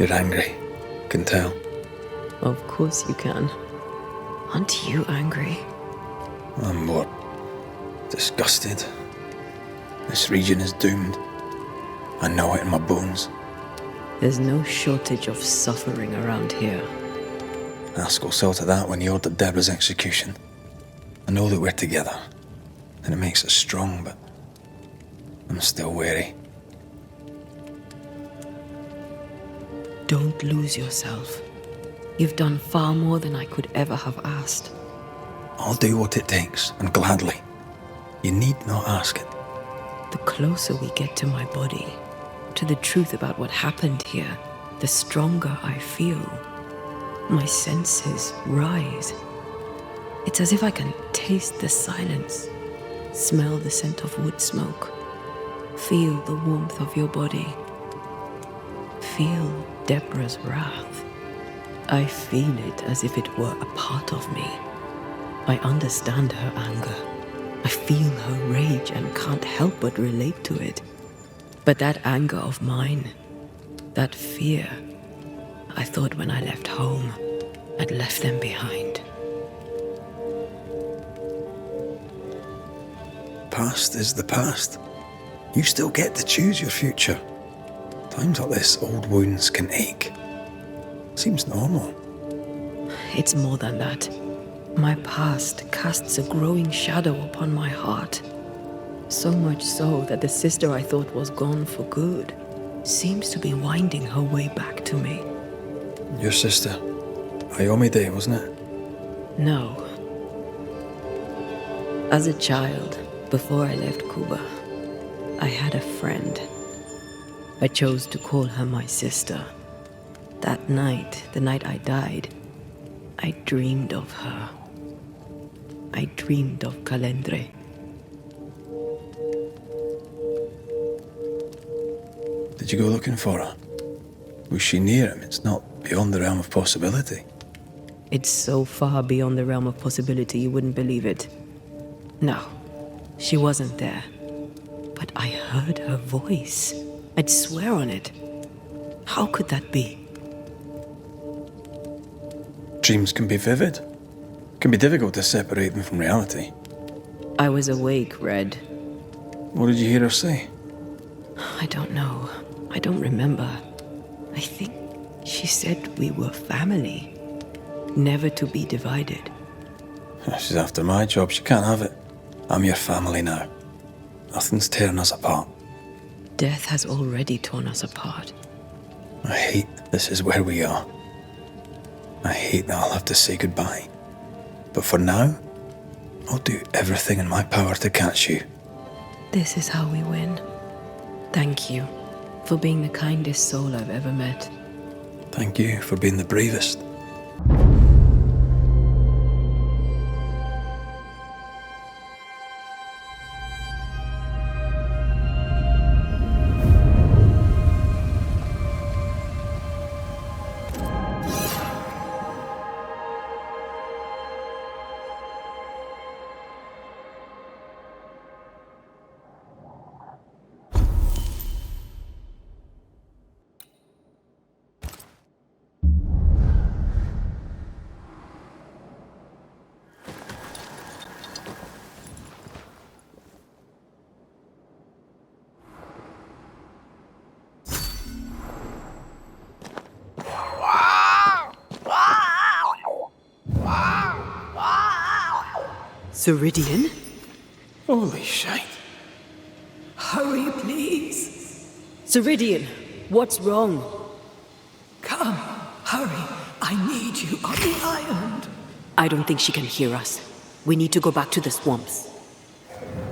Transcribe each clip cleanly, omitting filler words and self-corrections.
You're angry. Can tell. Of course you can. Aren't you angry? I'm more disgusted. This region is doomed. I know it in my bones. There's no shortage of suffering around here. Askell saw to that when he ordered Deborah's execution. I know that we're together, and it makes us strong, but I'm still wary. Don't lose yourself. You've done far more than I could ever have asked. I'll do what it takes, and gladly. You need not ask it. The closer we get to my body, to the truth about what happened here, the stronger I feel. My senses rise. It's as if I can taste the silence, smell the scent of wood smoke, feel the warmth of your body, feel Deborah's wrath. I feel it as if it were a part of me. I understand her anger. I feel her rage and can't help but relate to it. But that anger of mine, that fear, I thought when I left home, I'd left them behind. Past is the past. You still get to choose your future. Times like this, old wounds can ache. Seems normal. It's more than that. My past casts a growing shadow upon my heart. So much so that the sister I thought was gone for good seems to be winding her way back to me. Your sister. Ayomide, wasn't it? No. As a child, before I left Cuba, I had a friend. I chose to call her my sister. That night, the night I died, I dreamed of her. I dreamed of Calendre. Did you go looking for her? Was she near him? It's not beyond the realm of possibility. It's so far beyond the realm of possibility you wouldn't believe it. No, she wasn't there. But I heard her voice. I'd swear on it. How could that be? Dreams can be vivid. Can be difficult to separate them from reality. I was awake, Red. What did you hear her say? I don't know. I don't remember. I think she said we were family. Never to be divided. She's after my job. She can't have it. I'm your family now. Nothing's tearing us apart. Death has already torn us apart. I hate this is where we are. I hate that I'll have to say goodbye. But for now, I'll do everything in my power to catch you. This is how we win. Thank you for being the kindest soul I've ever met. Thank you for being the bravest. Ceridian? Holy shite. Hurry, please. Ceridian, what's wrong? Come, hurry. I need you on the island. I don't think she can hear us. We need to go back to the swamps.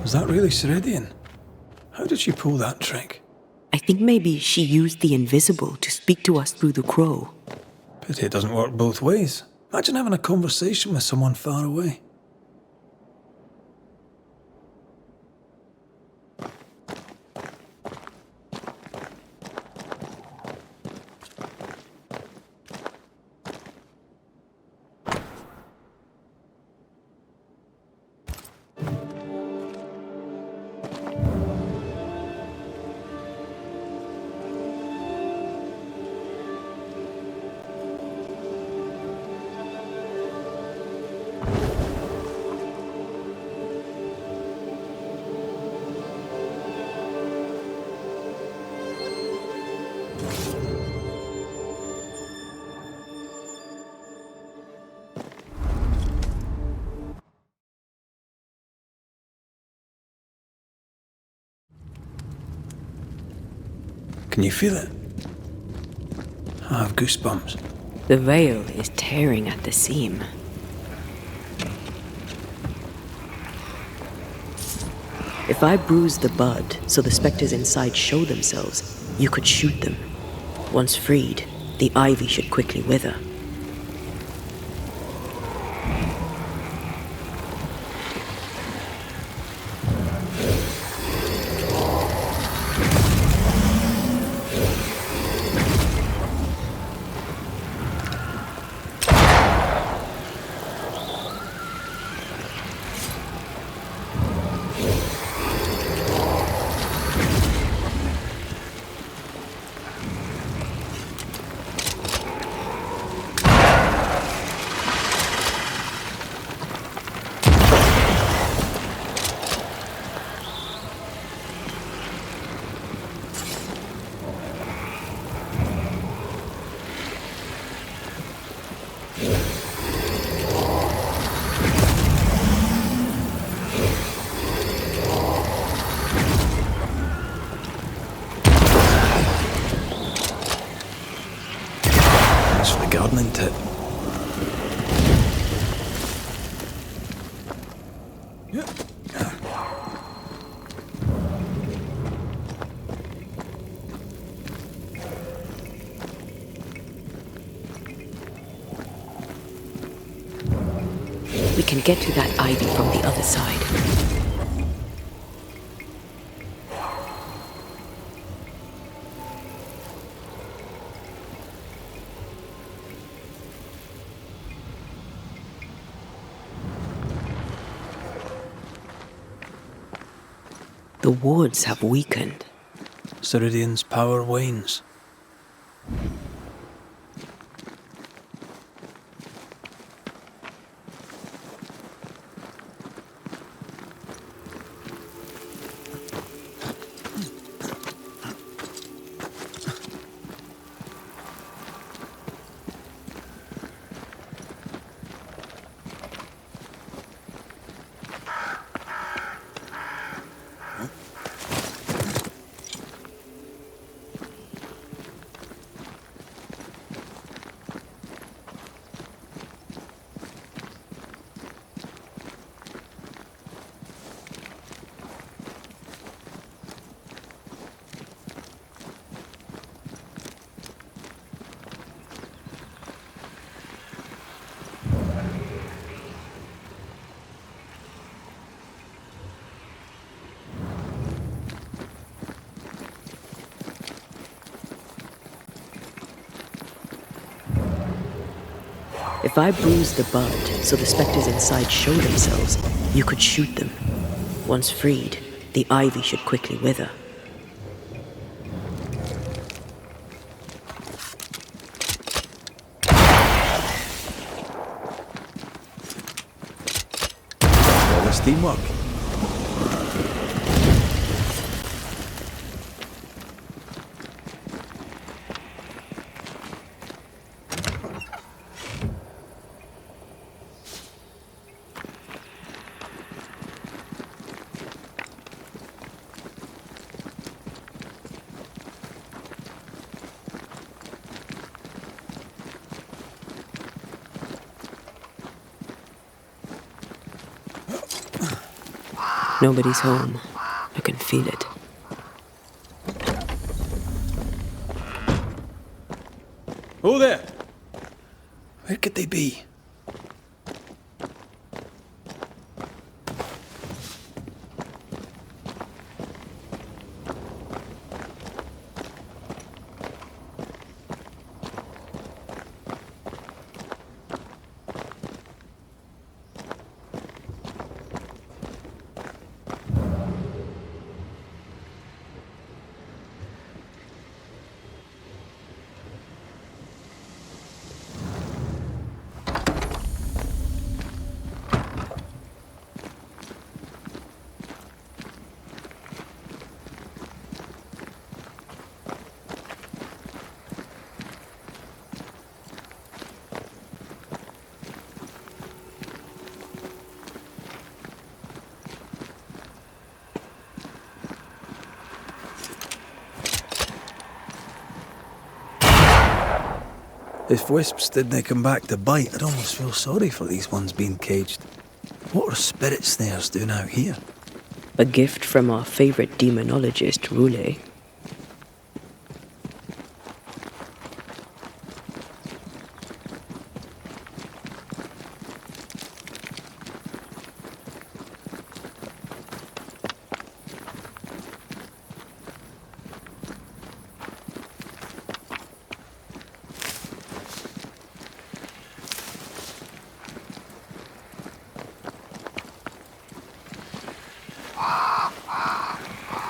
Was that really Ceridian? How did she pull that trick? I think maybe she used the invisible to speak to us through the crow. Pity it doesn't work both ways. Imagine having a conversation with someone far away. Can you feel it? I have goosebumps. The veil is tearing at the seam. If I bruise the bud so the specters inside show themselves, you could shoot them. Once freed, the ivy should quickly wither. Gardening tip. We can get to that ivy from the other side. The wards have weakened. Ceridian's power wanes. If I bruise the bud so the specters inside show themselves, you could shoot them. Once freed, the ivy should quickly wither. All this teamwork. Nobody's home. I can feel it. Oh there! Where could they be? If wisps didn't come back to bite, I'd almost feel sorry for these ones being caged. What are spirit snares doing out here? A gift from our favorite demonologist, Rule.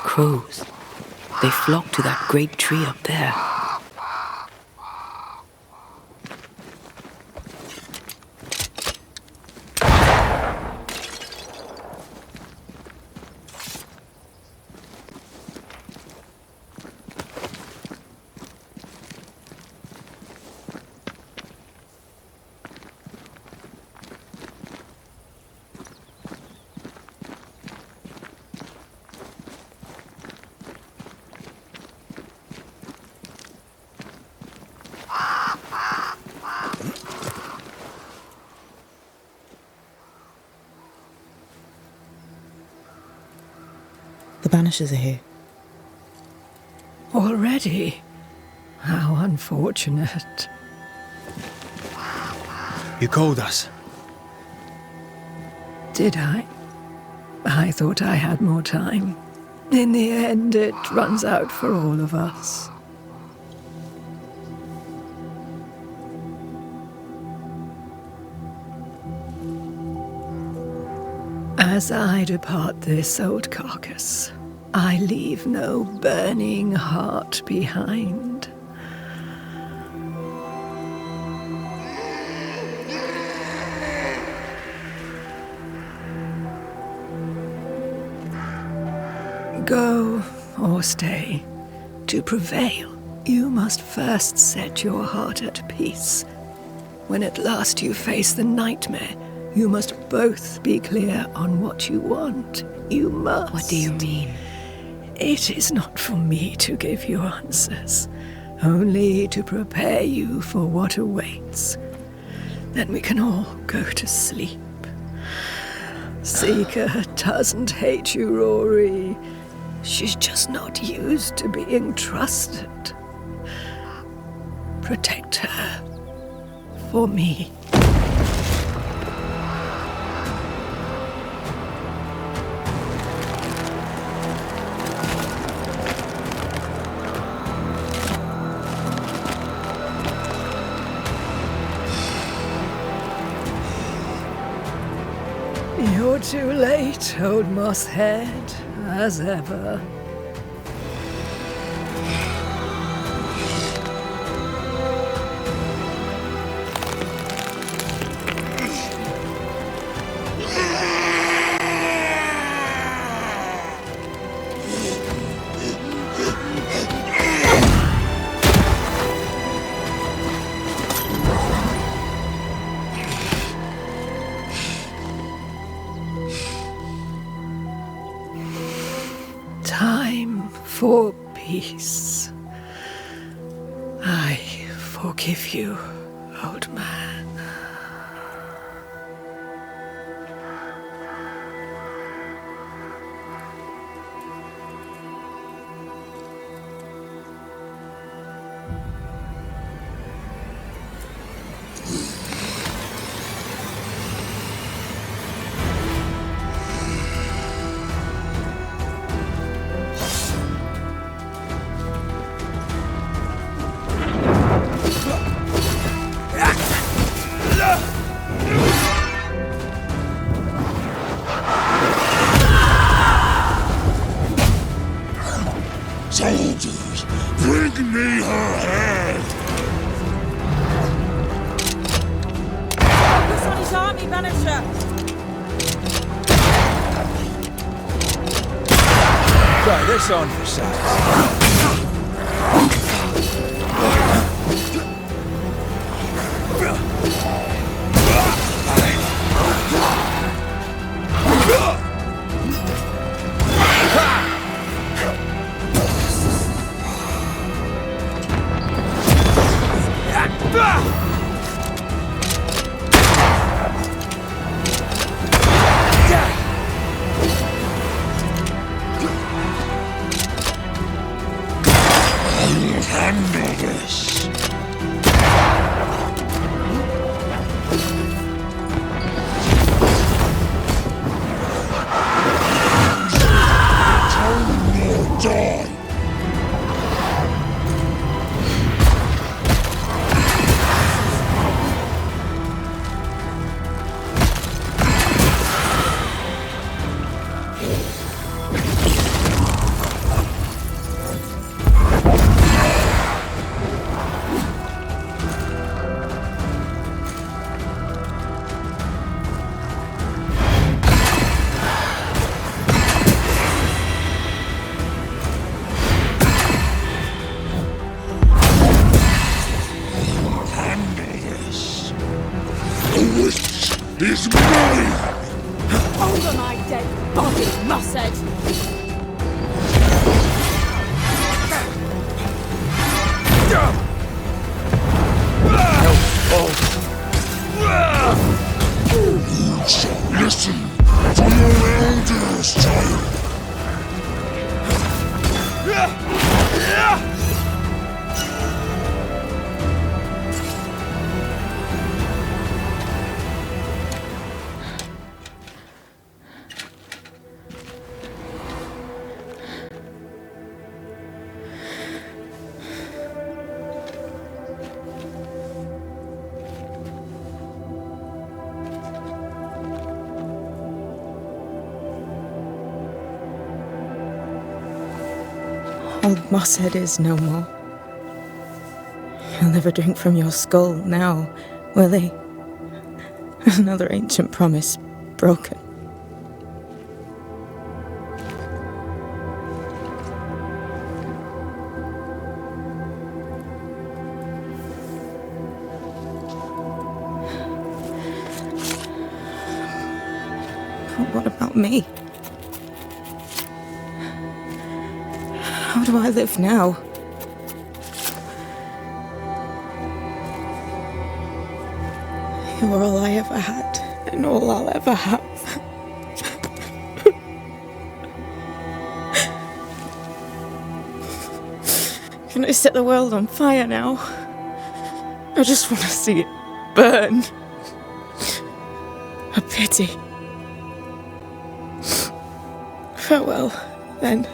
Crows. They flock to that great tree up there. The Banishers are here. Already? How unfortunate. You called us. Did I? I thought I had more time. In the end, it runs out for all of us. As I depart this old carcass, I leave no burning heart behind. Go or stay. To prevail, you must first set your heart at peace. When at last you face the nightmare, you must both be clear on what you want. You must. What do you mean? It is not for me to give you answers, only to prepare you for what awaits. Then we can all go to sleep. Seeker doesn't hate you, Rory. She's just not used to being trusted. Protect her. For me. You're too late, old mosshead, as ever. Time for peace. I forgive you, old man. Soldiers, bring me her head! Focus on his army, Banisher! Try this on for size. Ah! wish is mine! Over my dead body, Mossad! You shall listen for your elders, child! Old Mossad is no more. He'll never drink from your skull now, will he? Another ancient promise broken. But what about me? How do I live now? You're all I ever had, and all I'll ever have. Can I set the world on fire now? I just want to see it burn. A pity. Farewell, then.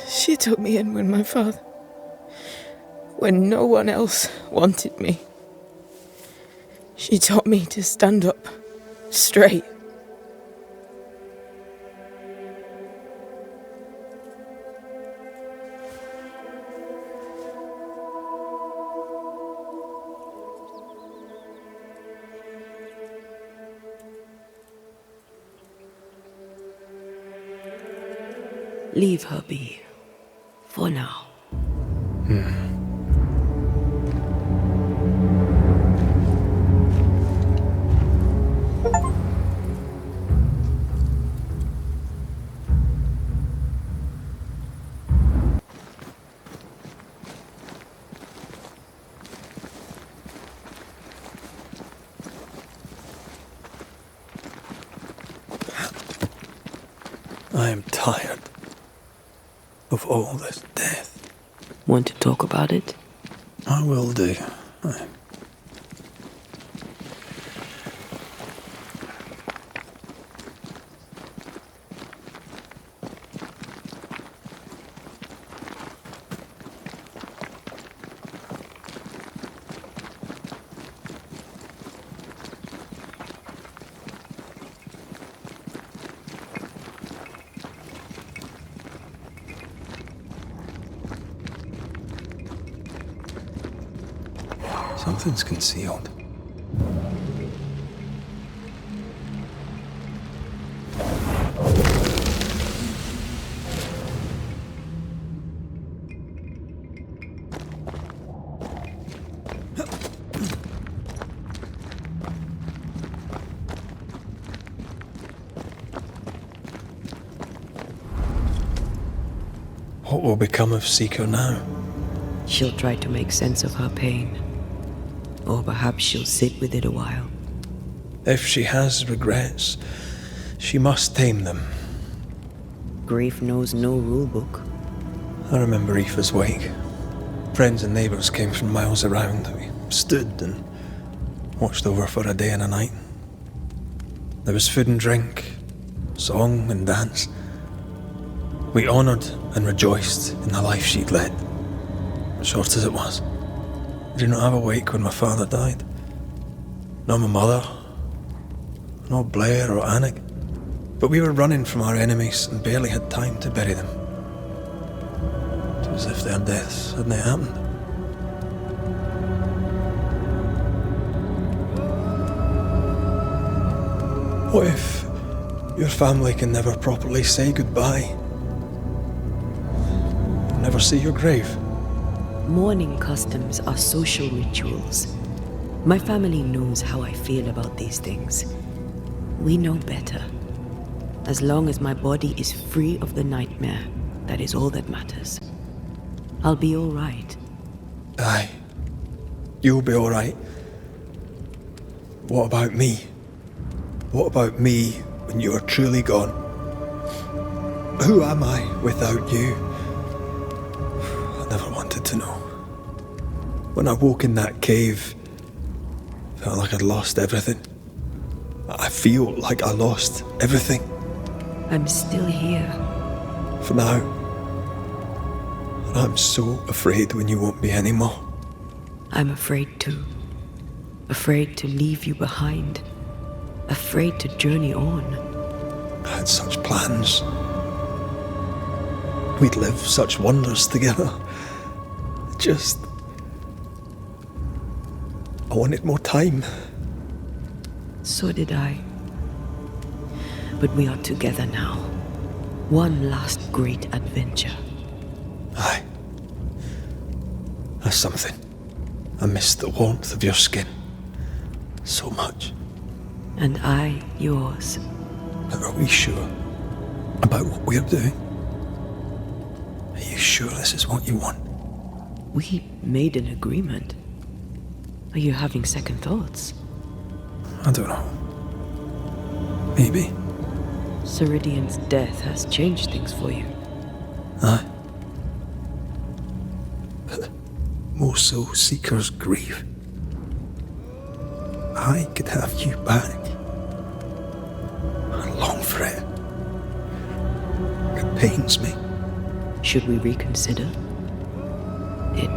She took me in when no one else wanted me. She taught me to stand up straight. Leave her be. For now. I am tired of all this death. Want to talk about it? I will do. Something's concealed. What will become of Seeker now? She'll try to make sense of her pain. Or perhaps she'll sit with it a while. If she has regrets, she must tame them. Grief knows no rule book. I remember Aoife's wake. Friends and neighbours came from miles around. We stood and watched over for a day and a night. There was food and drink, song and dance. We honoured and rejoiced in the life she'd led, short as it was. I did not have a wake when my father died. Nor my mother, nor Blair or Anik. But we were running from our enemies and barely had time to bury them. It was as if their deaths hadn't happened. What if your family can never properly say goodbye? Never see your grave? Mourning customs are social rituals. My family knows how I feel about these things. We know better. As long as my body is free of the nightmare, that is all that matters. I'll be all right. Aye. You'll be all right. What about me? What about me when you are truly gone? Who am I without you? I never wanted to know. When I woke in that cave, I felt like I'd lost everything. I feel like I lost everything. I'm still here. For now. And I'm so afraid when you won't be anymore. I'm afraid too. Afraid to leave you behind. Afraid to journey on. I had such plans. We'd live such wonders together. I wanted more time. So did I. But we are together now. One last great adventure. Aye. That's something. I miss the warmth of your skin. So much. And I yours. But are we sure about what we're doing? Are you sure this is what you want? We made an agreement. Are you having second thoughts? I don't know. Maybe. Ceridian's death has changed things for you. Aye. But more so Seeker's grief. I could have you back. I long for it. It pains me. Should we reconsider? It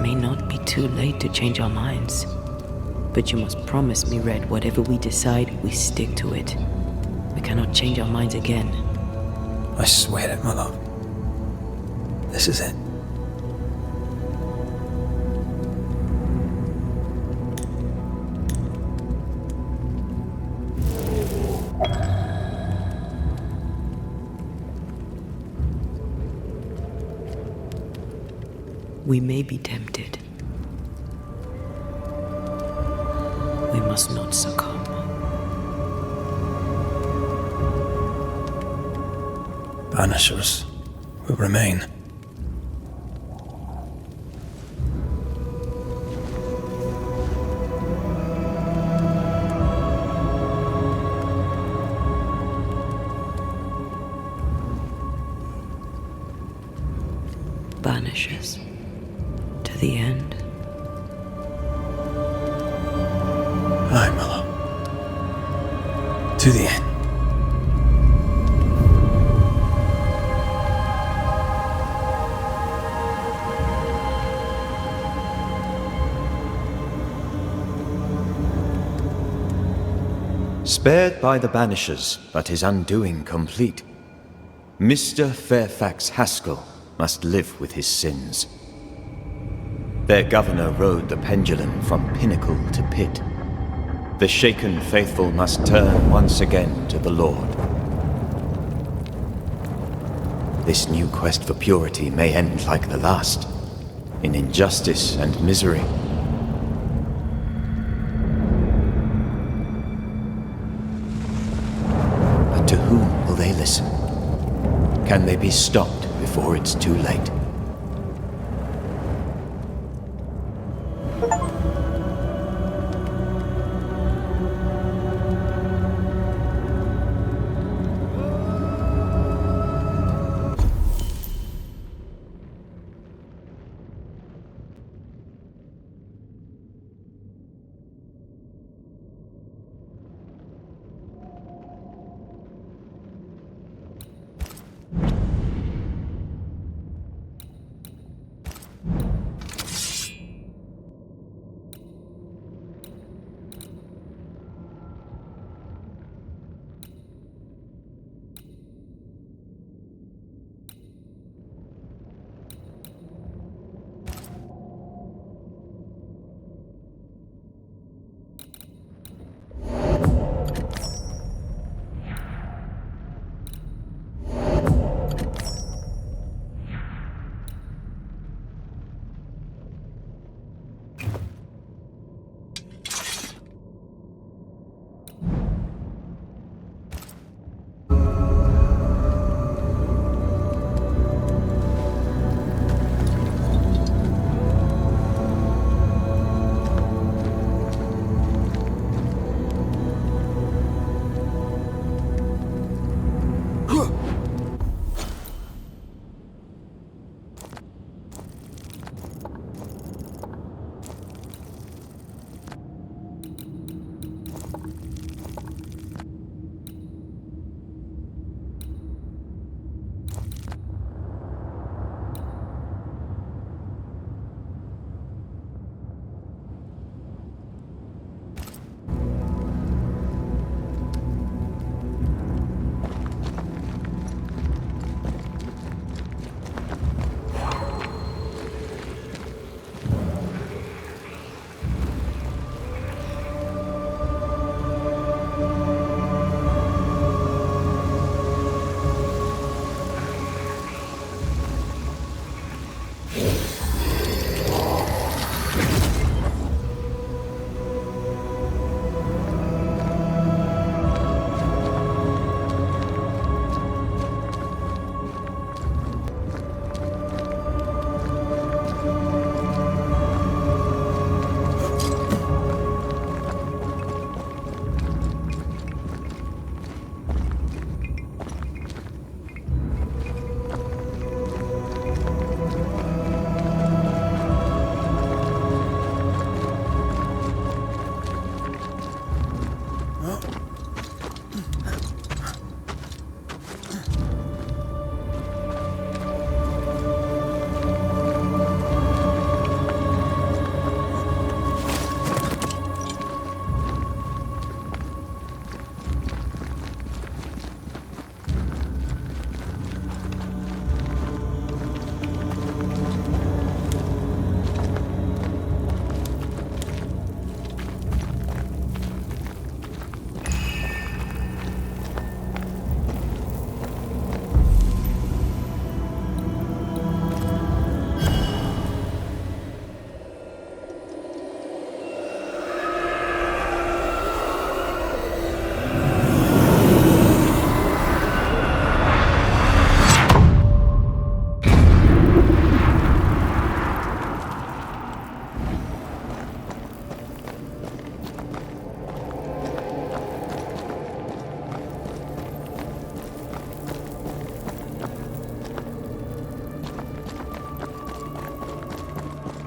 may not be too late to change our minds. But you must promise me, Red, whatever we decide, we stick to it. We cannot change our minds again. I swear it, my love. This is it. We may be tempted. We must not succumb. Banishers will remain. Banishers. To the end. Aye, my love. To the end. Spared by the Banishers, but his undoing complete, Mr. Fairfax Haskell must live with his sins. Their governor rode the pendulum from pinnacle to pit. The shaken faithful must turn once again to the Lord. This new quest for purity may end like the last, in injustice and misery. But to whom will they listen? Can they be stopped before it's too late.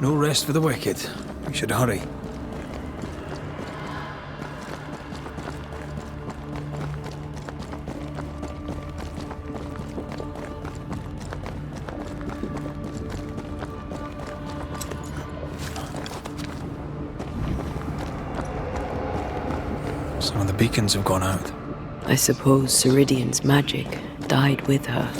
No rest for the wicked. We should hurry. Some of the beacons have gone out. I suppose Ceridian's magic died with her.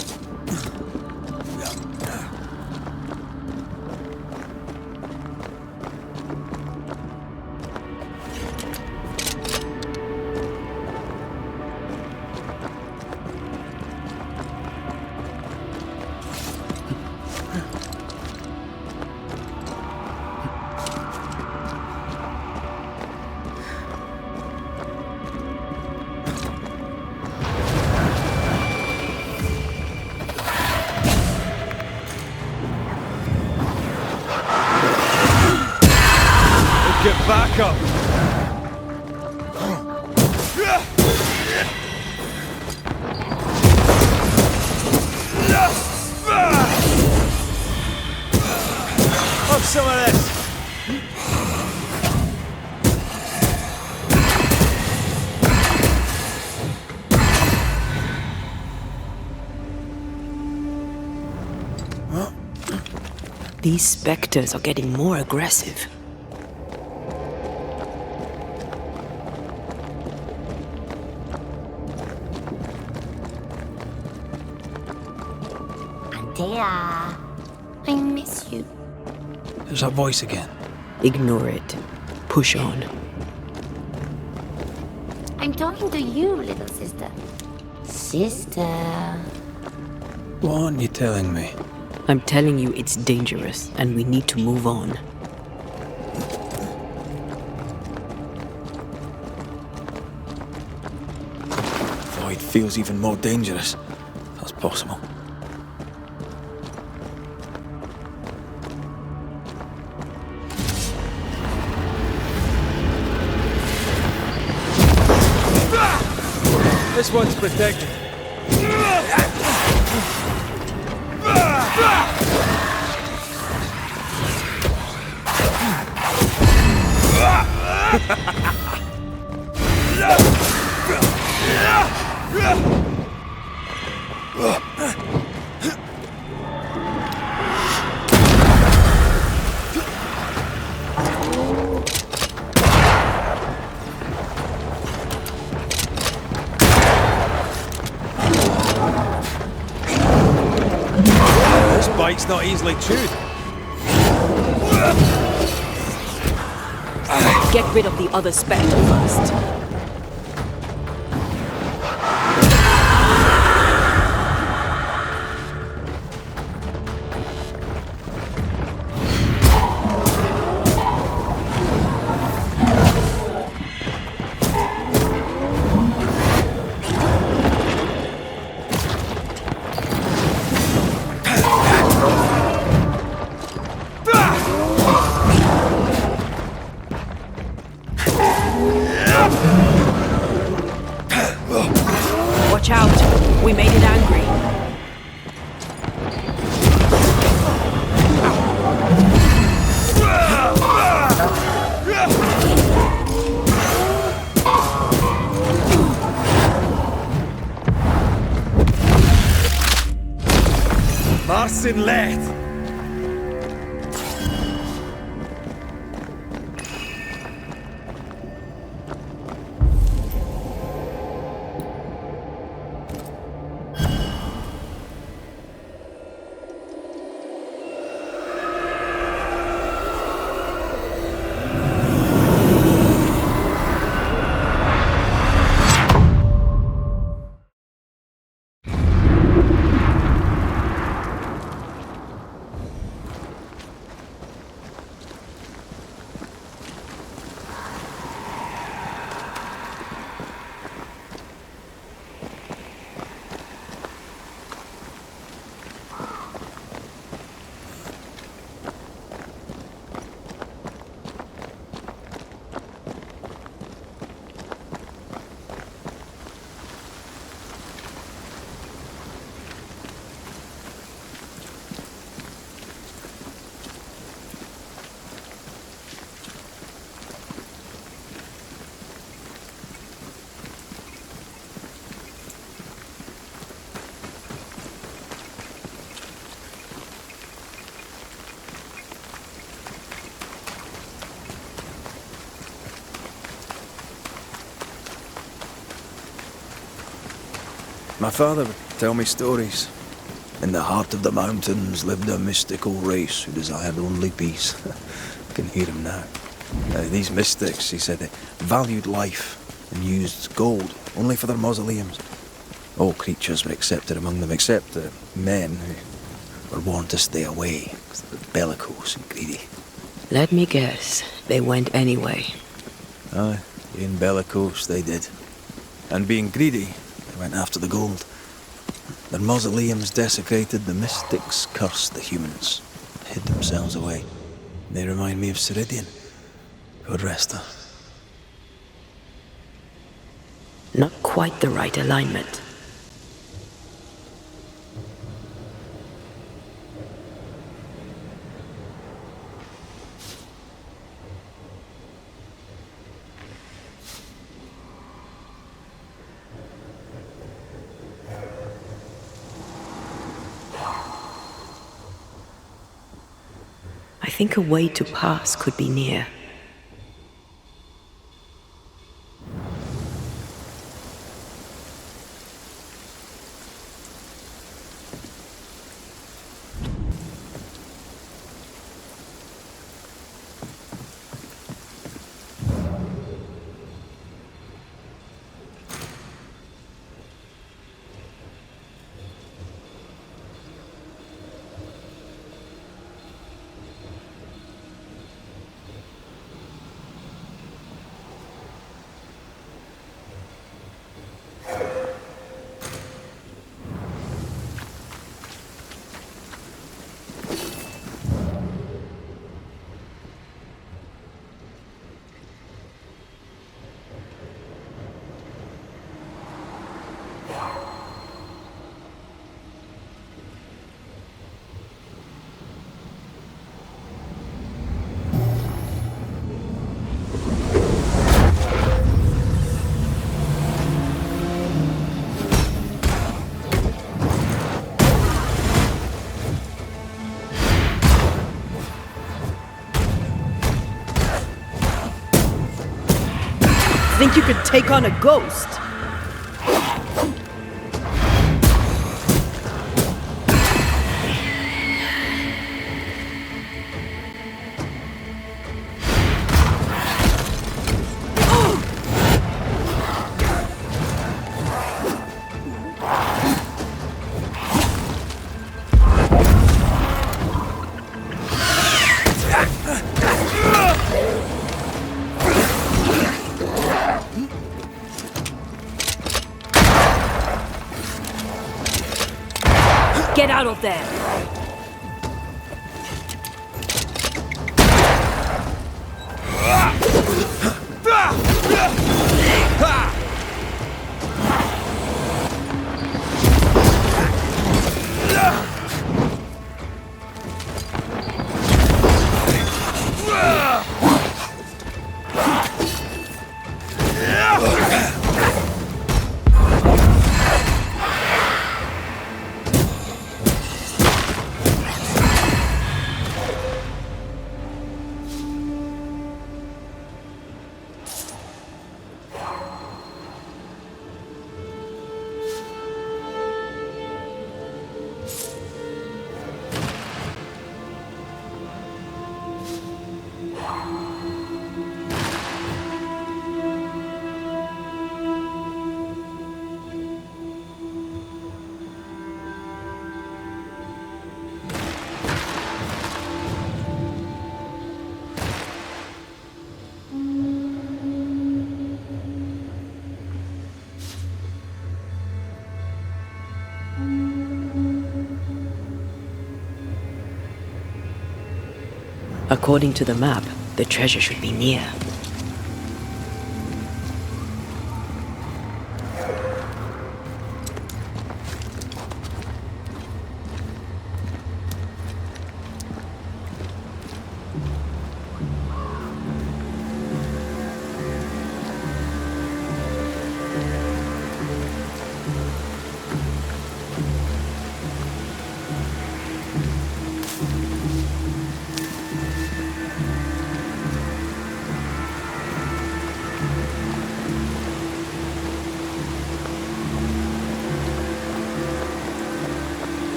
back up! Have some of this! These specters are getting more aggressive. Antea, I miss you. There's that voice again. Ignore it. Push on. I'm talking to you, little sister. Sister. What aren't you telling me? I'm telling you it's dangerous, and we need to move on. Void feels even more dangerous. That's possible. This one's protected. This bite's not easily chewed. Get rid of the other specter first. Watch out! We made it angry. Marcin left! My father would tell me stories. In the heart of the mountains lived a mystical race who desired only peace. I can hear him now. These mystics, he said, valued life and used gold only for their mausoleums. All creatures were accepted among them except men who were warned to stay away because they were bellicose and greedy. Let me guess, they went anyway. Aye, being bellicose they did. And being greedy, they went after the gold. Their mausoleums desecrated, the mystics cursed the humans, hid themselves away. They remind me of Ceridian. God rest her. Not quite the right alignment. I think a way to pass could be near. Think you could take on a ghost? Get out of there! According to the map, the treasure should be near.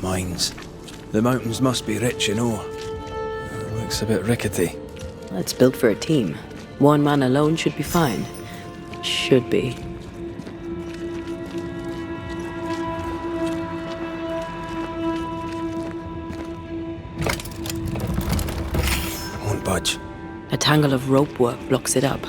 Mines. The mountains must be rich in ore. Looks a bit rickety. It's built for a team. One man alone should be fine. Should be. tangle of rope work blocks it up.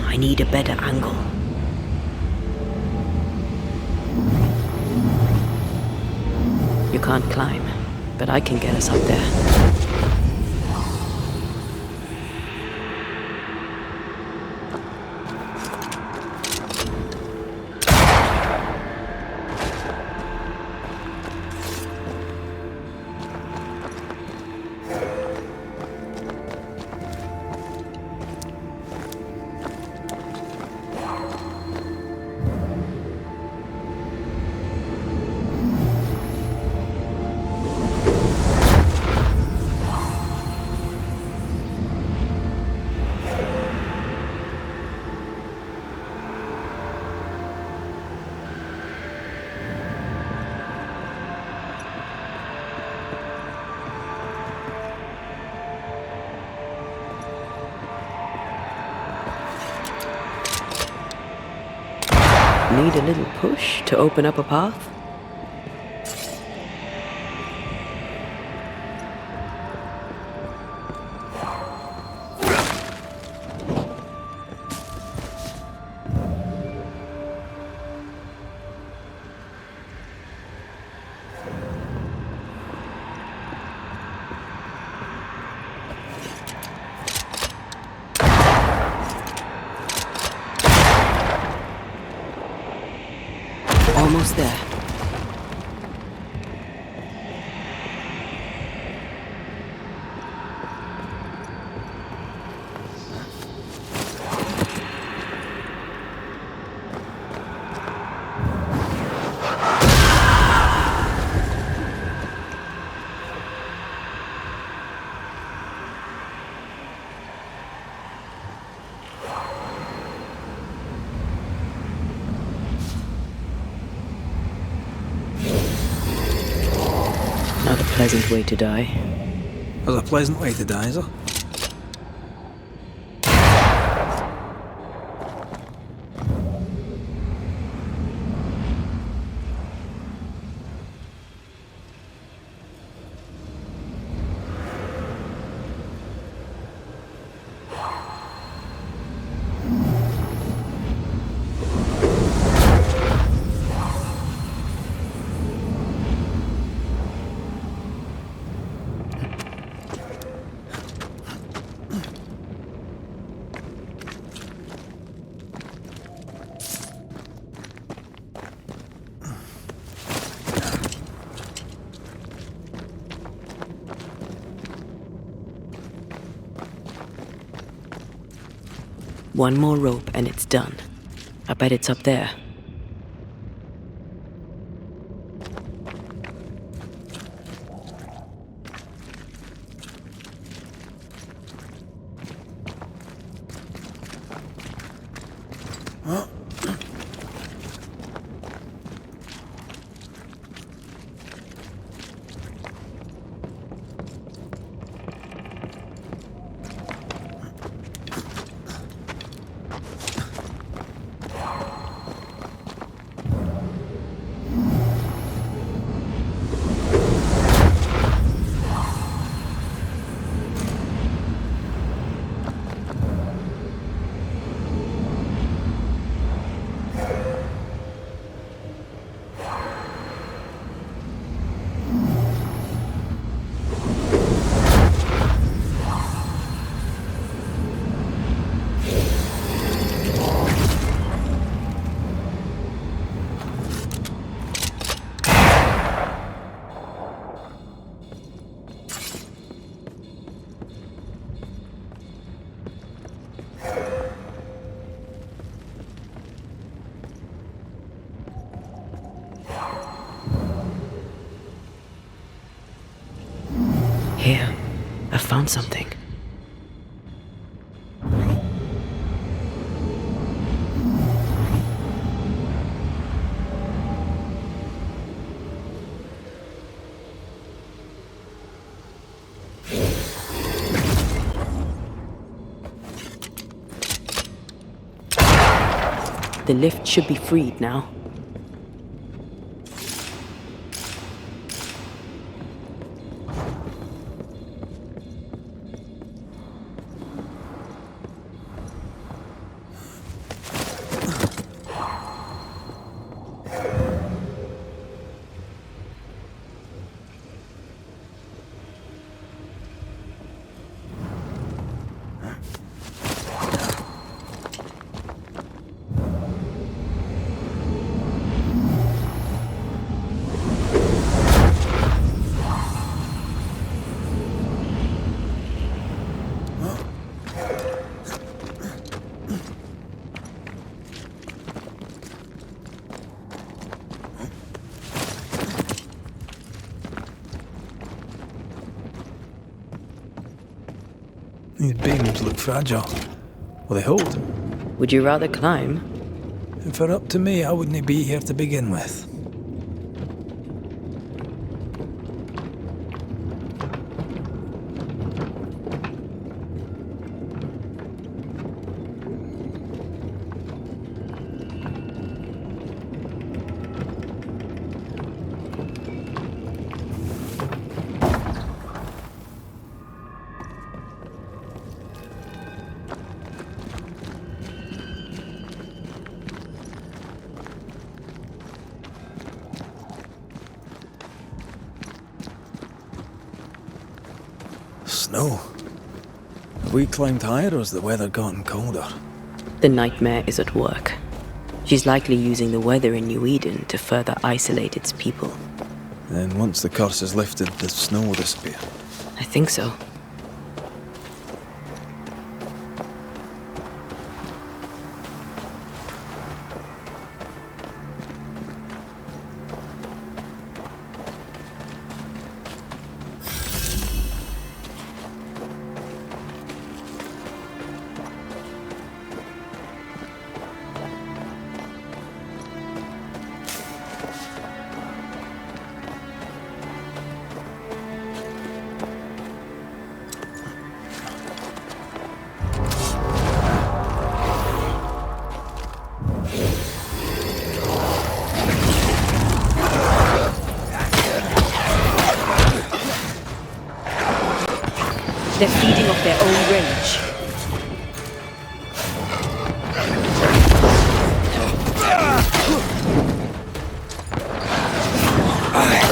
I need a better angle. You can't climb, but I can get us up there. Need a little push to open up a path? Almost there. Not a pleasant way to die. There's a pleasant way to die, is there? One more rope and it's done. I bet it's up there. I found something. The lift should be freed now. These beams look fragile. Will they hold? Would you rather climb? If it were up to me, I wouldn't be here to begin with. Snow. Have we climbed higher or has the weather gotten colder? The nightmare is at work. She's likely using the weather in New Eden to further isolate its people. Then once the curse is lifted, the snow will disappear. I think so. They're feeding off their own rage.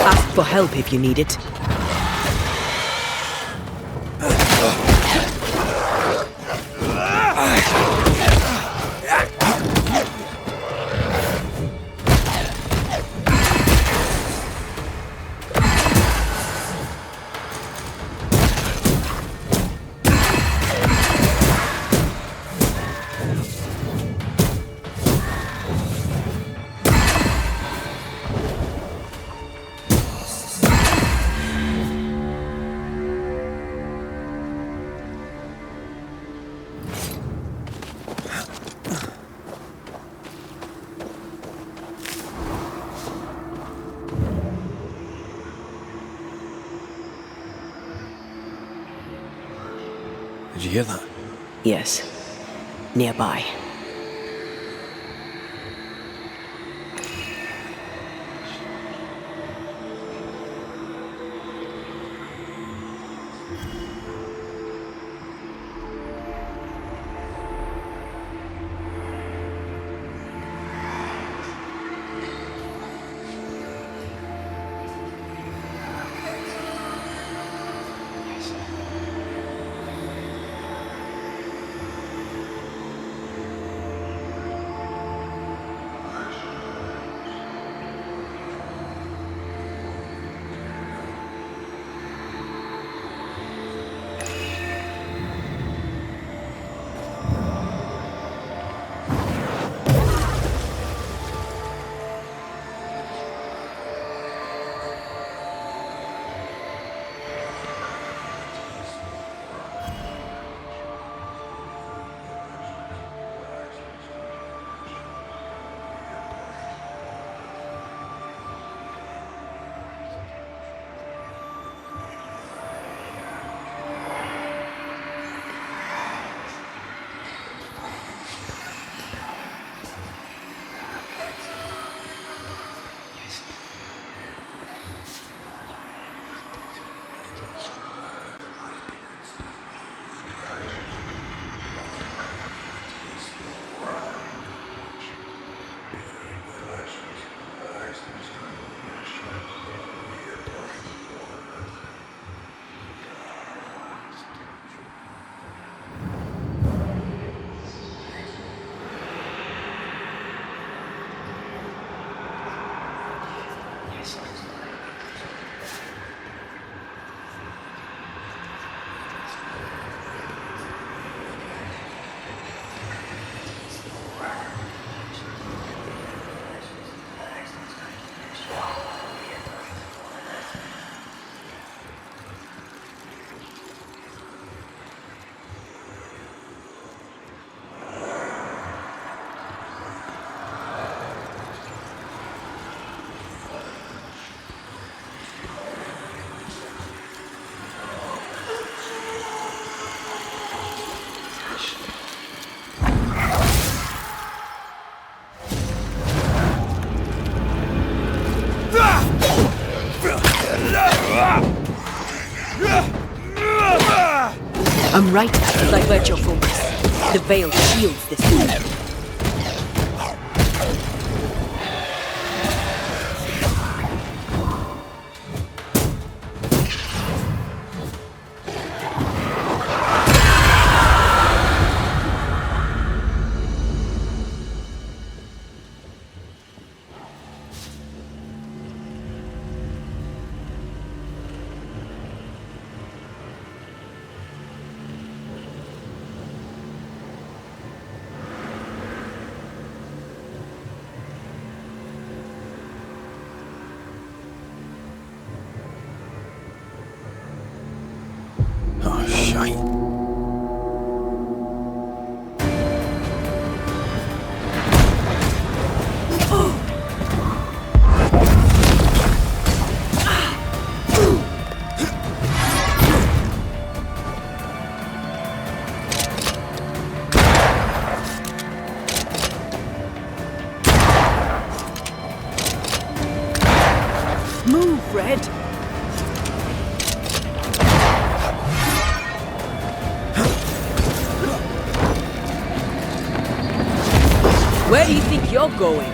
Ask for help if you need it. Did you hear that? Yes. Nearby. I'm right to divert your focus. The veil shields this room. Oh, shite. Move, Red! Where do you think you're going?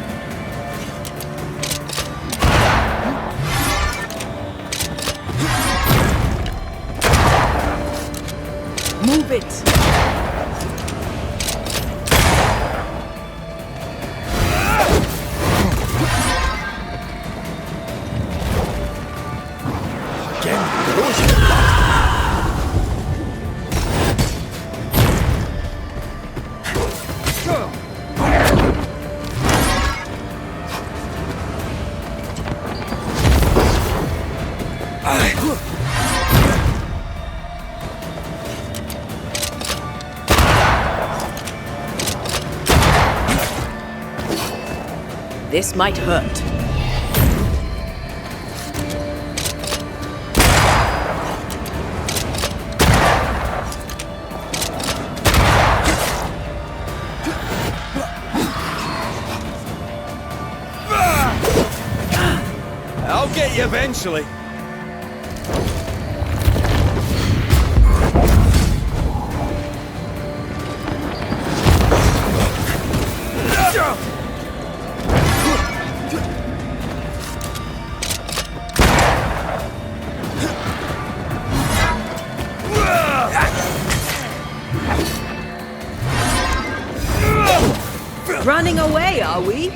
Move it! This might hurt. I'll get you eventually. Running away, are we?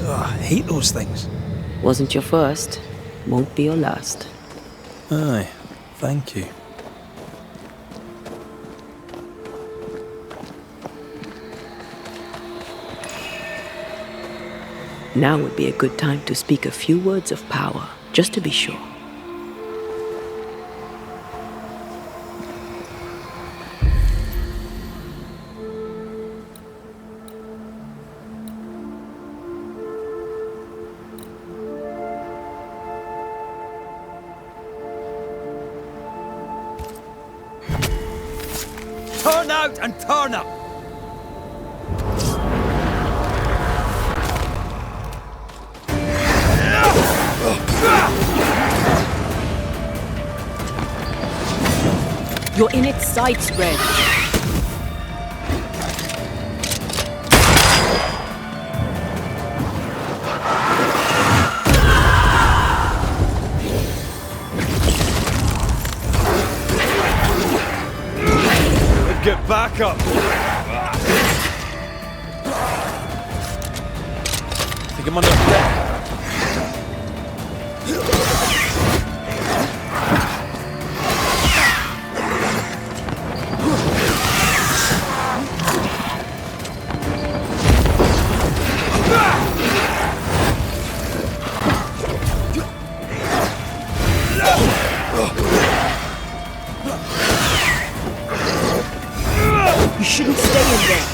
I hate those things. Wasn't your first, won't be your last. Aye, thank you. Now would be a good time to speak a few words of power, just to be sure. Turn out and turn up! You're in its sights, Red. Get back up! Take him under threat. You shouldn't stay in there.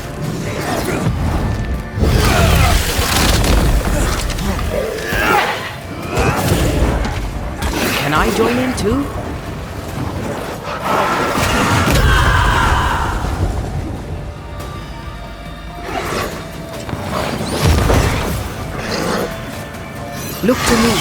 I join in too? Look to me.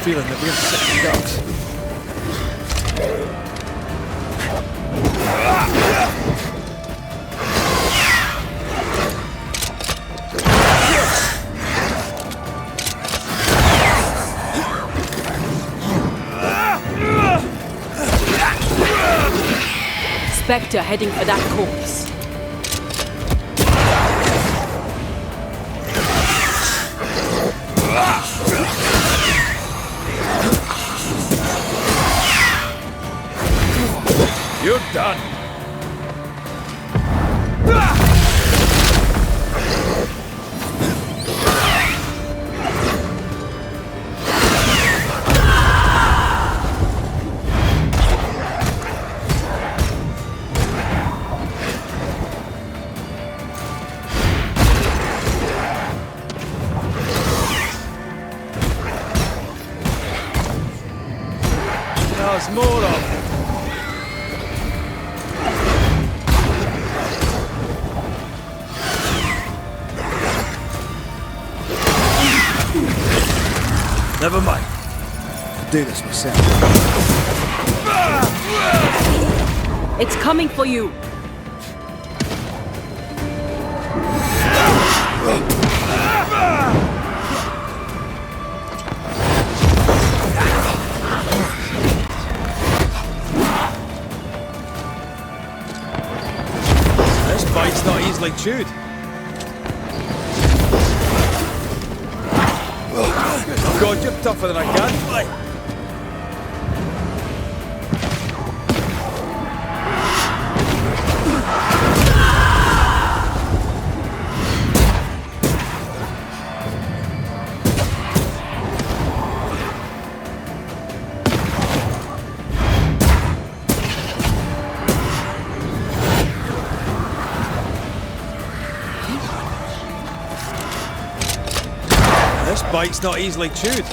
Feeling that we're sick ducks. Spectre heading for that corpse. You're done. There's more of them. Never mind. I'll do this myself. It's coming for you. This bite's not easily chewed. Oh God, you're tougher than I can fight. This bite's not easily chewed.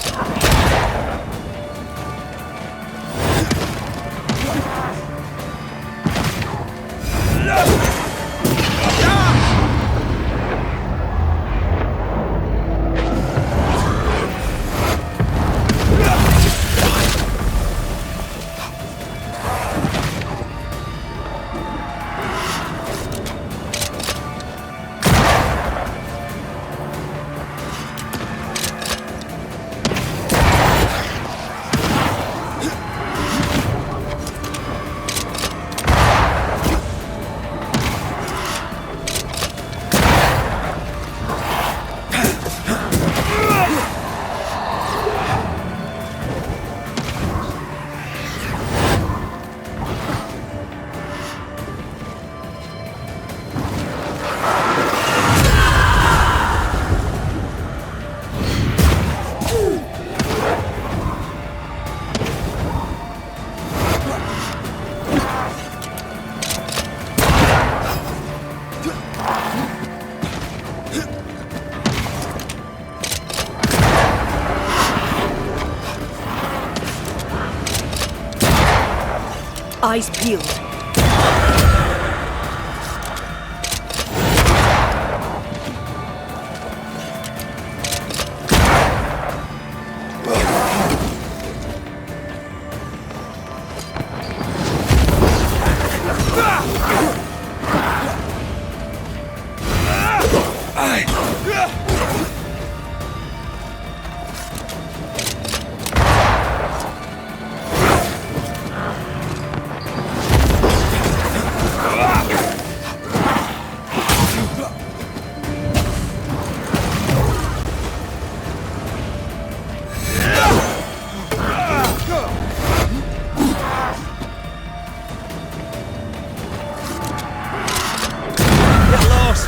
Eyes peeled.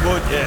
won't you?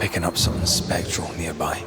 Picking up something spectral nearby.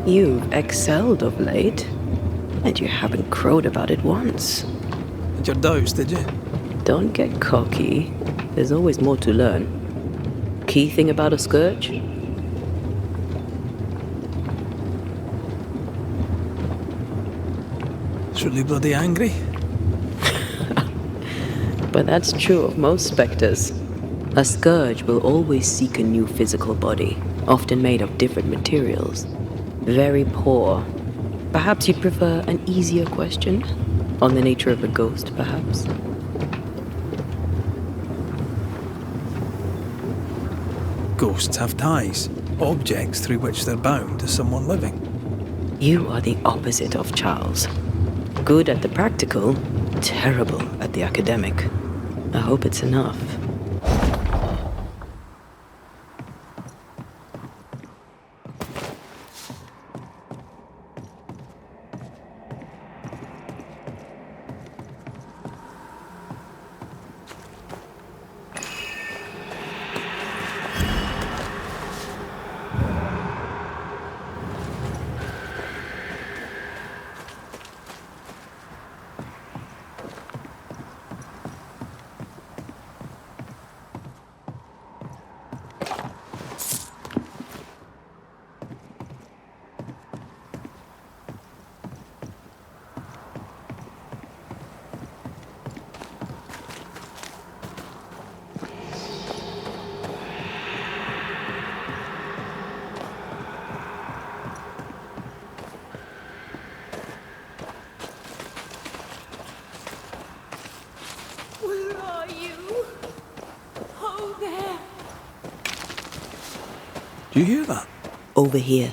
You've excelled of late, and you haven't crowed about it once. Had your doubts, did you? Don't get cocky. There's always more to learn. Key thing about a scourge? It's really bloody angry. But that's true of most specters. A scourge will always seek a new physical body, often made of different materials. Very poor. Perhaps you'd prefer an easier question? On the nature of a ghost, perhaps? Ghosts have ties, objects through which they're bound to someone living. You are the opposite of Charles. Good at the practical, terrible at the academic. I hope it's enough. Where are you? Oh, there. Do you hear that? Over here.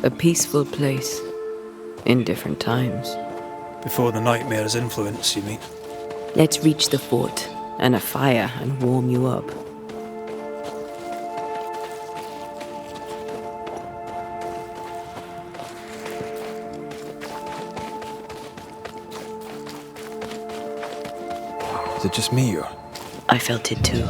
A peaceful place, in different times. Before the nightmare's influence, you mean? Let's reach the fort, and a fire, and warm you up. Is it just me, or? I felt it too.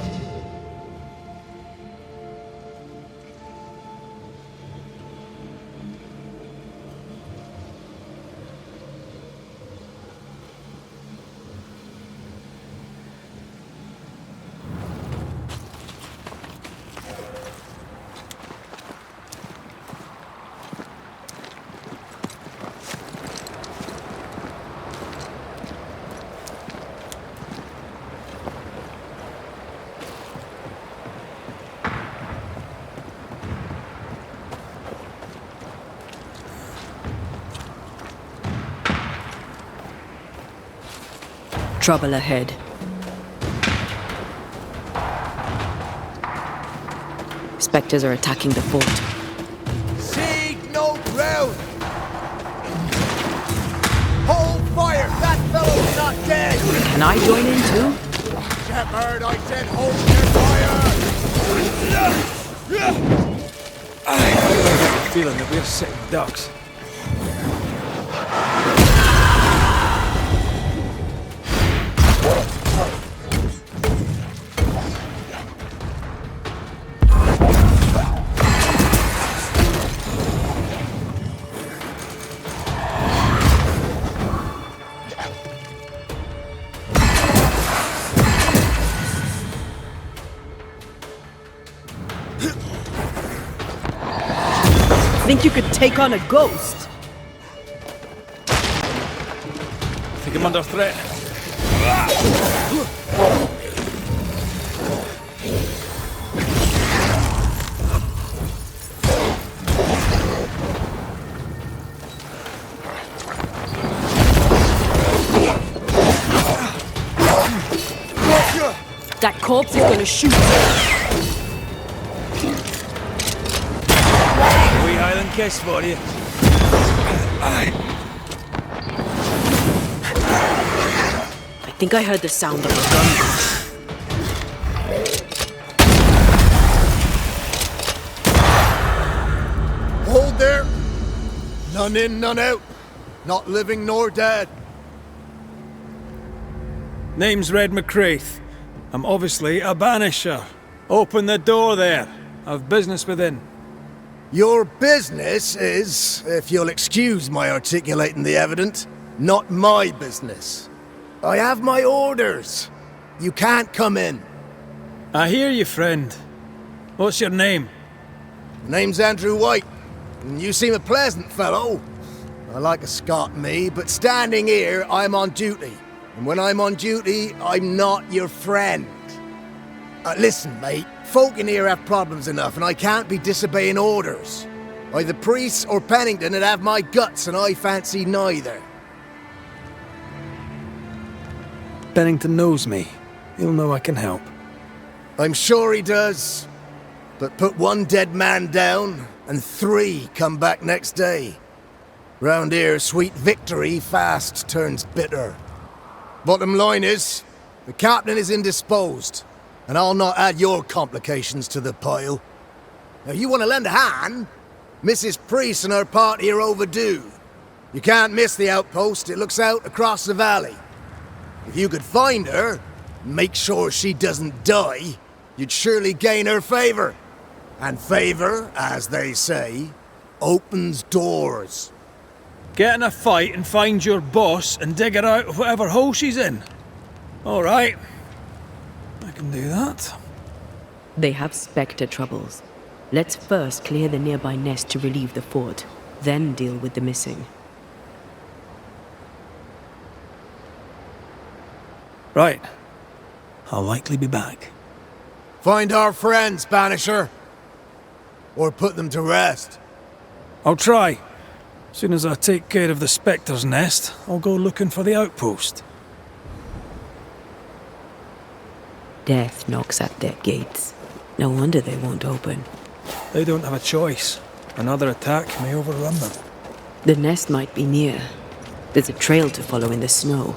Trouble ahead. Specters are attacking the fort. Seek no ground! Hold fire! That fellow's not dead! Can I join in too? Shepherd, I said hold your fire! I have a feeling that we're sitting ducks. Think you could take on a ghost? Think I'm under threat. That corpse is gonna shoot. Wee Highland kiss for you. I think I heard the sound of a gun. Hold there! None in, none out. Not living nor dead. Name's Red McCraith. I'm obviously a banisher. Open the door there. I've business within. Your business is, if you'll excuse my articulating the evident, not my business. I have my orders. You can't come in. I hear you, friend. What's your name? Name's Andrew White, and you seem a pleasant fellow. I like a Scot, me, but standing here, I'm on duty. And when I'm on duty, I'm not your friend. Listen, mate, folk in here have problems enough, and I can't be disobeying orders. Either priests or Pennington would have my guts, and I fancy neither. Bennington knows me. He'll know I can help. I'm sure he does. But put one dead man down, and 3 come back next day. Round here, sweet victory fast turns bitter. Bottom line is, the captain is indisposed. and I'll not add your complications to the pile. Now, you want to lend a hand? Mrs. Priest and her party are overdue. You can't miss the outpost. It looks out across the valley. If you could find her, make sure she doesn't die, you'd surely gain her favor. And favor, as they say, opens doors. Get in a fight and find your boss and dig her out of whatever hole she's in. All right. I can do that. They have specter troubles. Let's first clear the nearby nest to relieve the fort, then deal with the missing. Right. I'll likely be back. Find our friends, Banisher. Or put them to rest. I'll try. As soon as I take care of the specter's nest, I'll go looking for the outpost. Death knocks at their gates. No wonder they won't open. They don't have a choice. Another attack may overrun them. The nest might be near. There's a trail to follow in the snow.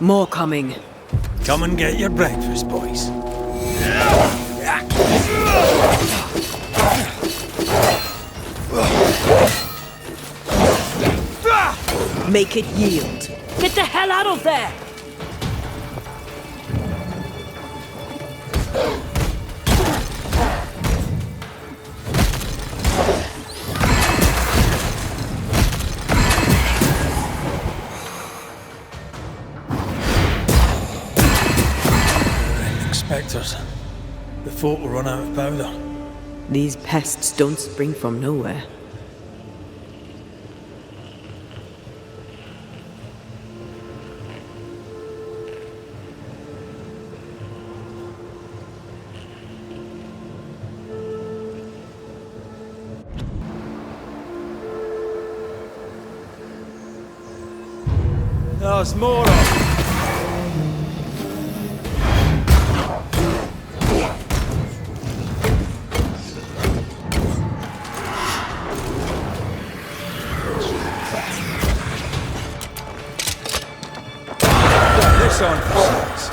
More coming. Come and get your breakfast, boys. Make it yield. Get the hell out of there! Specters. The fort will run out of powder. These pests don't spring from nowhere. There's more of this on for size.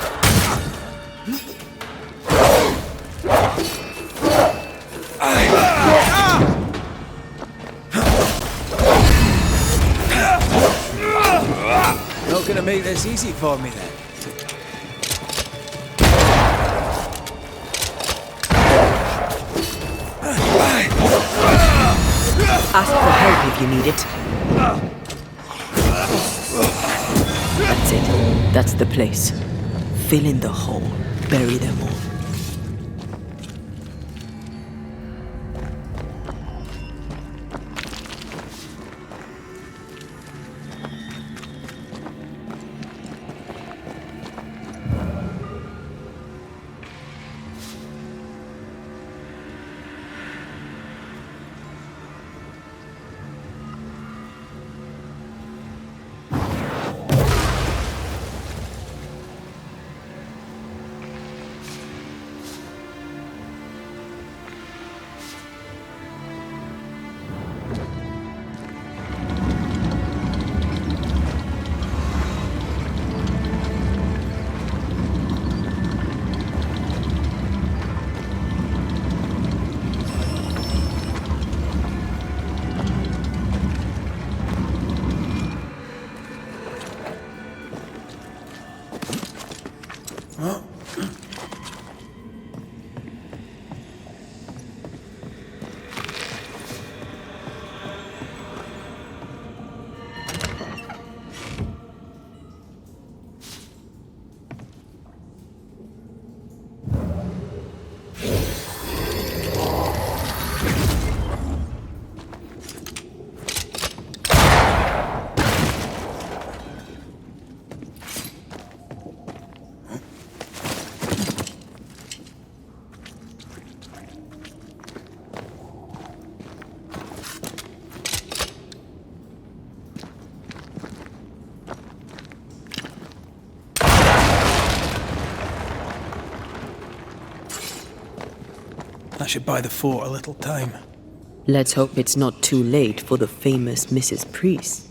Not gonna make this easy for me then. Ask for help if you need it. That's it. That's the place. Fill in the hole. Bury them all. That should buy the fort a little time. Let's hope it's not too late for the famous Mrs. Priest.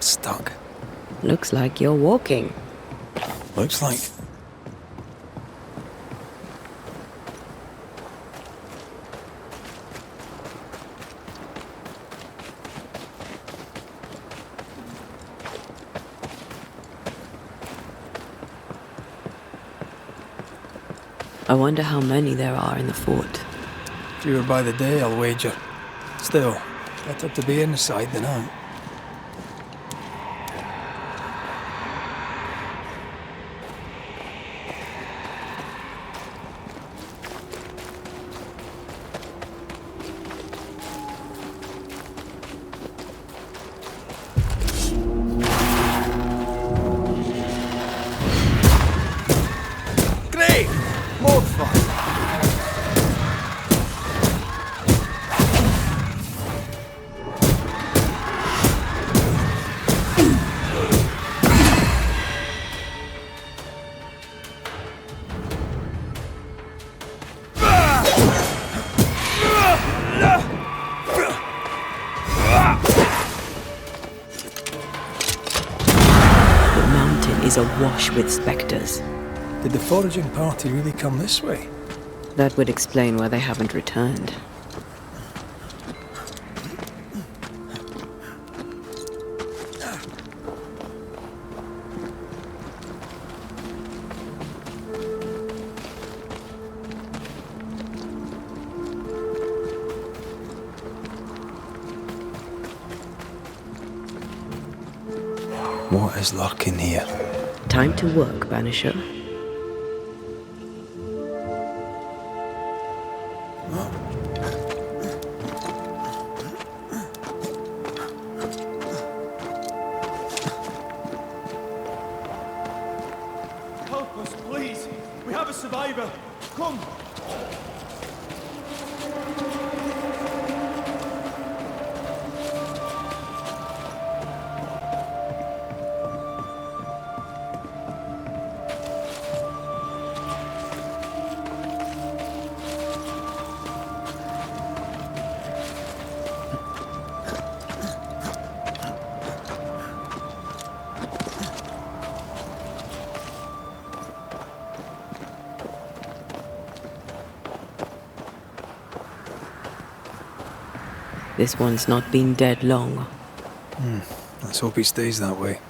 stuck. Looks like you're walking. Looks like. I wonder how many there are in the fort. Fewer by the day, I'll wager. Still, better to be inside than out. Great! More fun! The mountain is awash with specters. Did the foraging party really come this way? That would explain why they haven't returned. What is lurking here? Time to work, Banisher. Help us, please! We have a survivor! Come! This one's not been dead long. Let's hope he stays that way.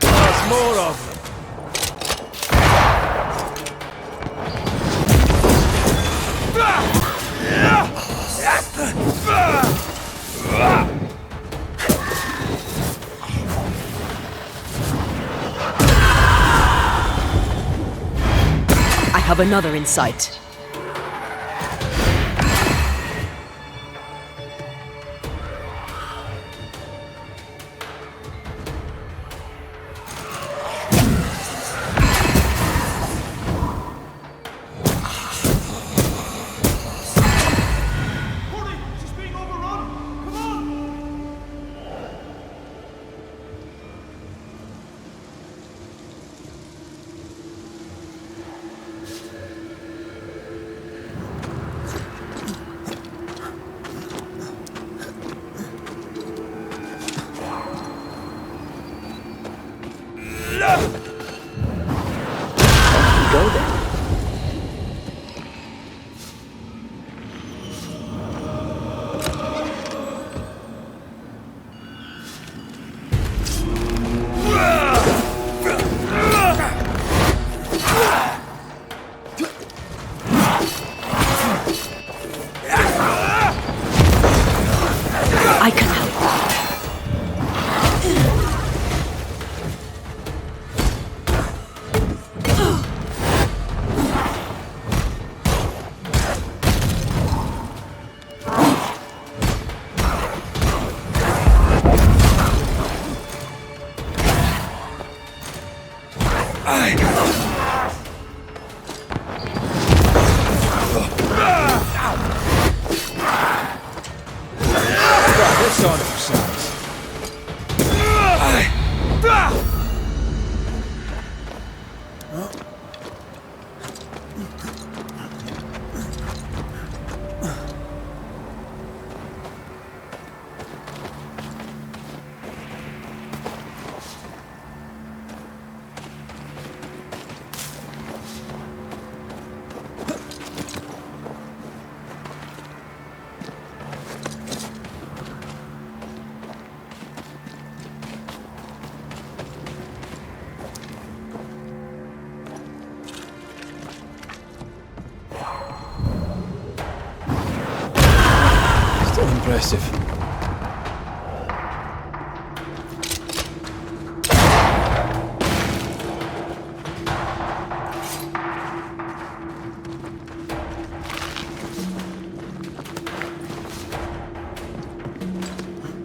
There's more of them. I have another in sight. Hurry! She's being overrun! Come on! Go then. I can help. This on for size. impressive.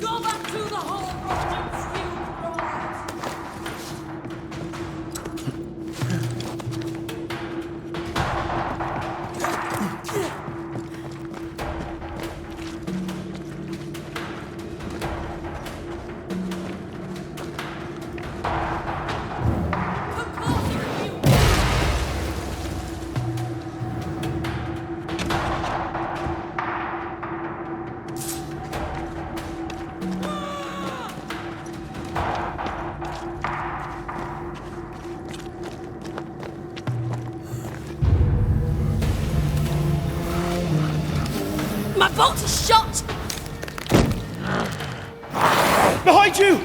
Go back to the hall, My bolt is shot! Behind you!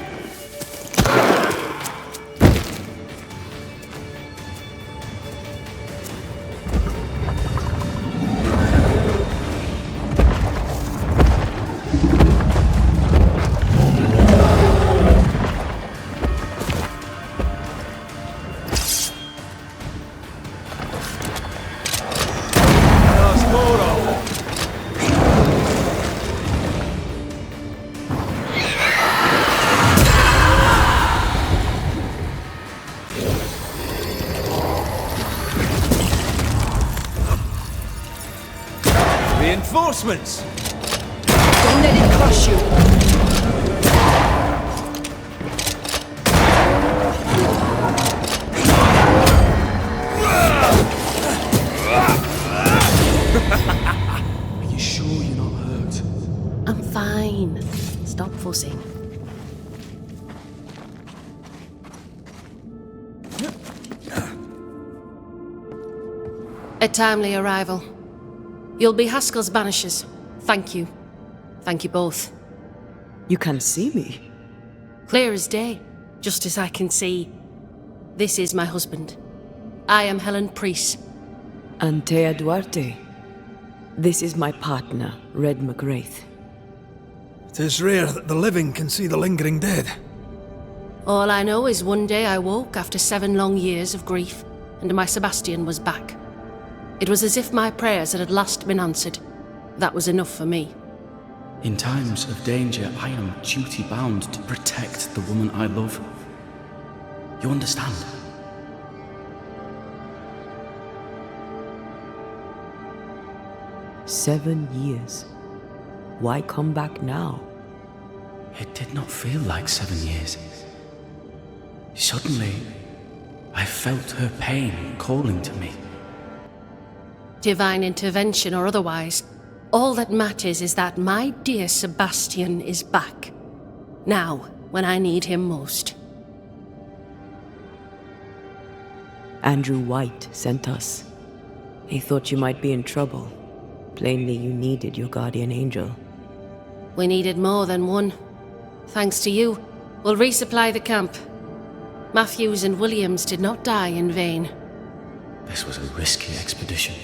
Reinforcements! Don't let it crush you! Are you sure you're not hurt? I'm fine. Stop fussing. A timely arrival. You'll be Haskell's Banishers. Thank you. Thank you both. You can see me. Clear as day, just as I can see. This is my husband. I am Helen Priest. Antea Duarte. This is my partner, Red McGrath. It is rare that the living can see the lingering dead. All I know is one day I woke after 7 long years of grief, and my Sebastian was back. It was as if my prayers had at last been answered. That was enough for me. In times of danger, I am duty-bound to protect the woman I love. You understand? "7 years. Why come back now?" It did not feel like 7 years. Suddenly, I felt her pain calling to me. Divine intervention or otherwise, all that matters is that my dear Sebastian is back. Now, when I need him most. Andrew White sent us. He thought you might be in trouble. Plainly, you needed your guardian angel. We needed more than one. Thanks to you, we'll resupply the camp. Matthews and Williams did not die in vain. This was a risky expedition.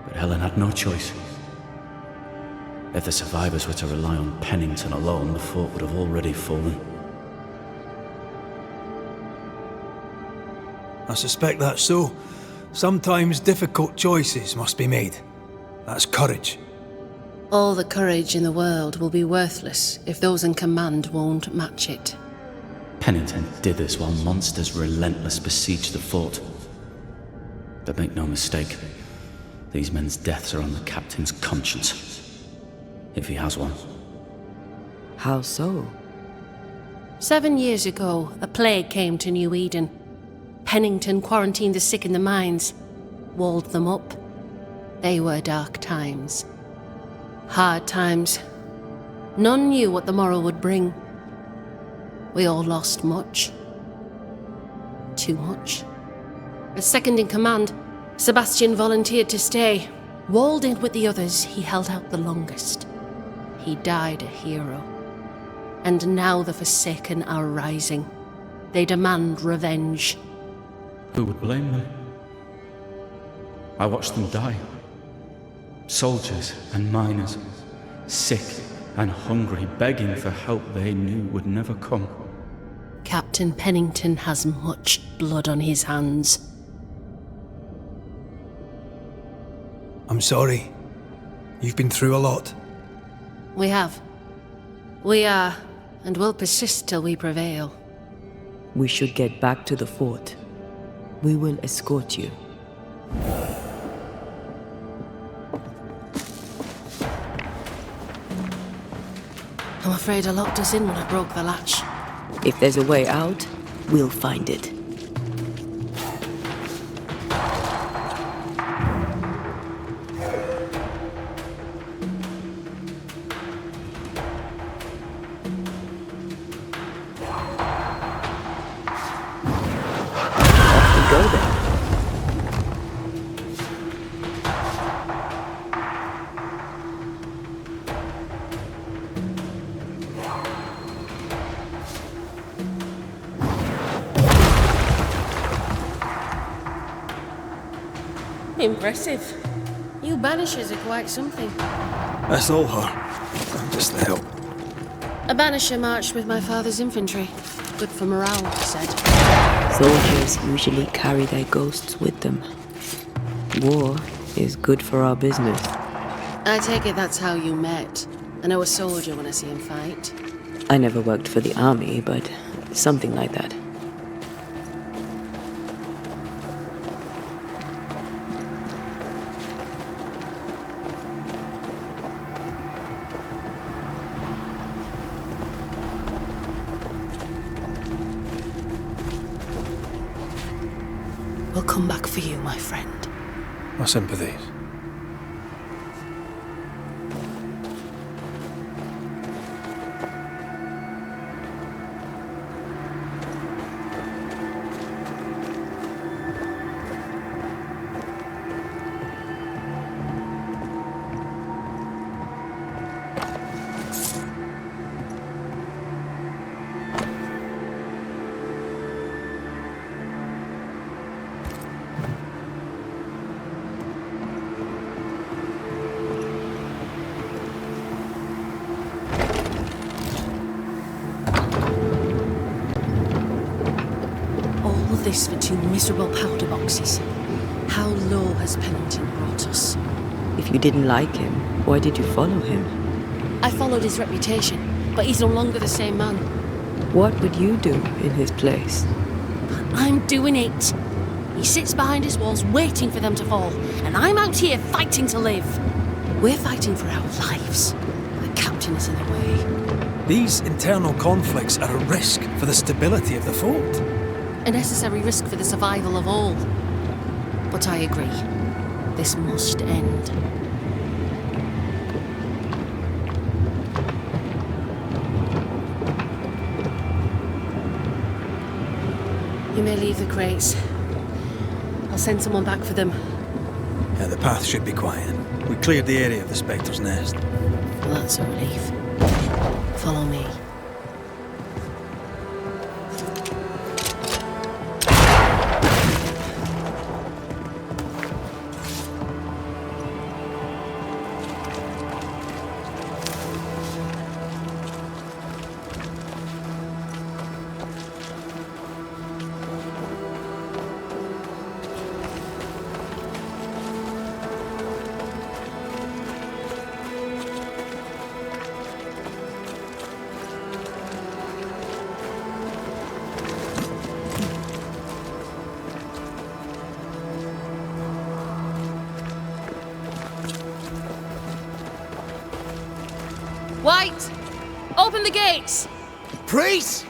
But Helen had no choice. If the survivors were to rely on Pennington alone, the fort would have already fallen. I suspect that's so. Sometimes difficult choices must be made. That's courage. All the courage in the world will be worthless if those in command won't match it. Pennington did this while monsters relentless besieged the fort. But make no mistake, these men's deaths are on the captain's conscience. If he has one. How so? 7 years ago, a plague came to New Eden. Pennington quarantined the sick in the mines, walled them up. They were dark times. Hard times. None knew what the morrow would bring. We all lost much. Too much. As second in command, Sebastian volunteered to stay. Walled in with the others, he held out the longest. He died a hero. And now the Forsaken are rising. They demand revenge. Who would blame them? I watched them die. Soldiers and miners, sick and hungry, begging for help they knew would never come. Captain Pennington has much blood on his hands. I'm sorry. You've been through a lot. We have. We are, and will persist till we prevail. We should get back to the fort. We will escort you. I'm afraid I locked us in when I broke the latch. If there's a way out, we'll find it. Off we go then. Impressive. You Banishers are quite something. That's all her. I'm just the help. A Banisher marched with my father's infantry. Good for morale, he said. Soldiers usually carry their ghosts with them. War is good for our business. I take it that's how you met. I know a soldier when I see him fight. I never worked for the army, but something like that. We'll come back for you, my friend. My sympathies. This for 2 miserable powder boxes. How low has Pennington brought us? If you didn't like him, why did you follow him? I followed his reputation, but he's no longer the same man. What would you do in his place? I'm doing it. He sits behind his walls waiting for them to fall, and I'm out here fighting to live. We're fighting for our lives. The captain is in the way. These internal conflicts are a risk for the stability of the fort. A necessary risk for the survival of all. But I agree. This must end. You may leave the crates. I'll send someone back for them. Yeah, the path should be quiet. We cleared the area of the specter's nest. Well, that's a relief. Follow me. White! Open the gates! Priests?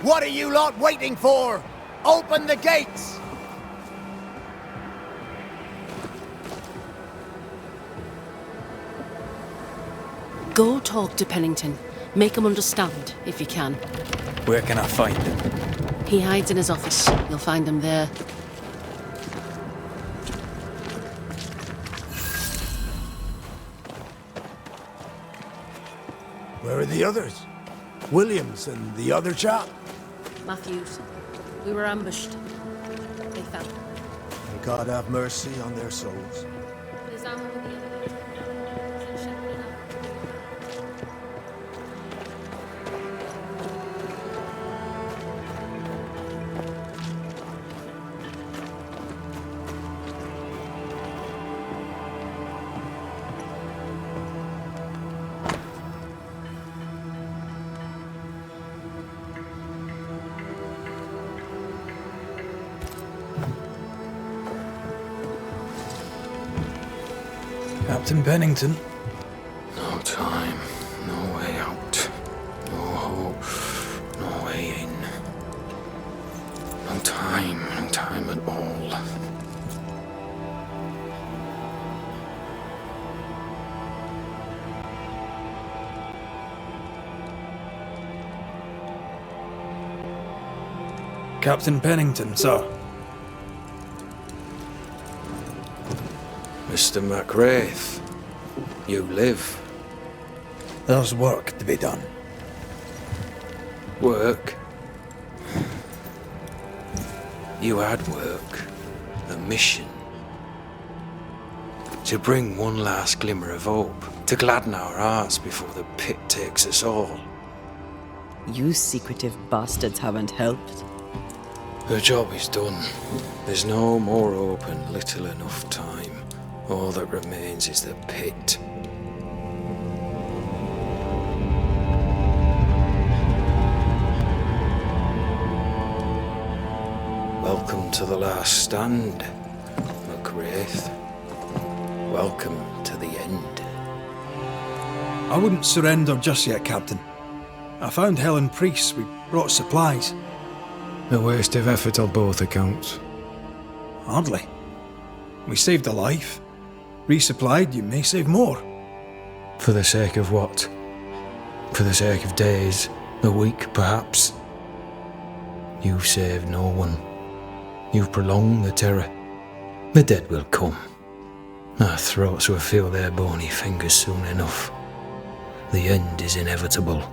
What are you lot waiting for? Open the gates! Go talk to Pennington. Make him understand, if you can. Where can I find him? He hides in his office. You'll find him there. Where are the others? Williams and the other chap? Matthews. We were ambushed. They fell. May God have mercy on their souls. His armor with the enemy. Send Shepard and Captain Pennington. No time, no way out. No hope, no way in. No time at all. Captain Pennington, sir. Mr. MacWraith, you live. There's work to be done. Work? You had work. A mission. To bring one last glimmer of hope. To gladden our hearts before the pit takes us all. You secretive bastards haven't helped. The job is done. There's no more hope and little enough time. All that remains is the pit. Welcome to the last stand, MacWraith. Welcome to the end. I wouldn't surrender just yet, Captain. I found Helen Priest. We brought supplies. A waste of effort on both accounts. Hardly. We saved a life. Resupplied, you may save more. For the sake of what? For the sake of days, a week perhaps? You've saved no one. You've prolonged the terror. The dead will come. Our throats will feel their bony fingers soon enough. The end is inevitable.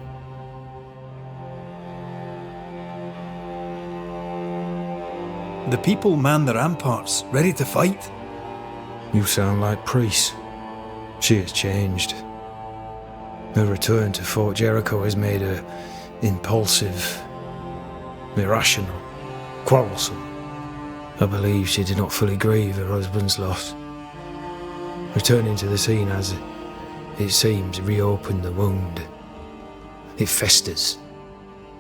The people man the ramparts, ready to fight. You sound like Priest. She has changed. Her return to Fort Jericho has made her impulsive, irrational, quarrelsome. I believe she did not fully grieve her husband's loss. Returning to the scene has, it seems, reopened the wound. It festers.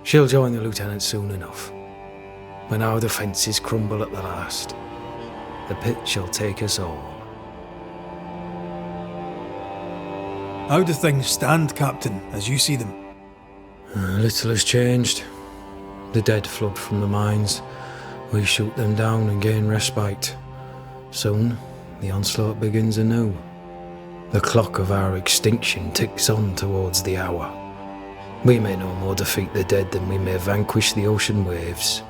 She'll join the lieutenant soon enough. When our defences crumble at the last, the pit shall take us all. How do things stand, Captain, as you see them? Little has changed. The dead flood from the mines. We shoot them down and gain respite. Soon, the onslaught begins anew. The clock of our extinction ticks on towards the hour. We may no more defeat the dead than we may vanquish the ocean waves.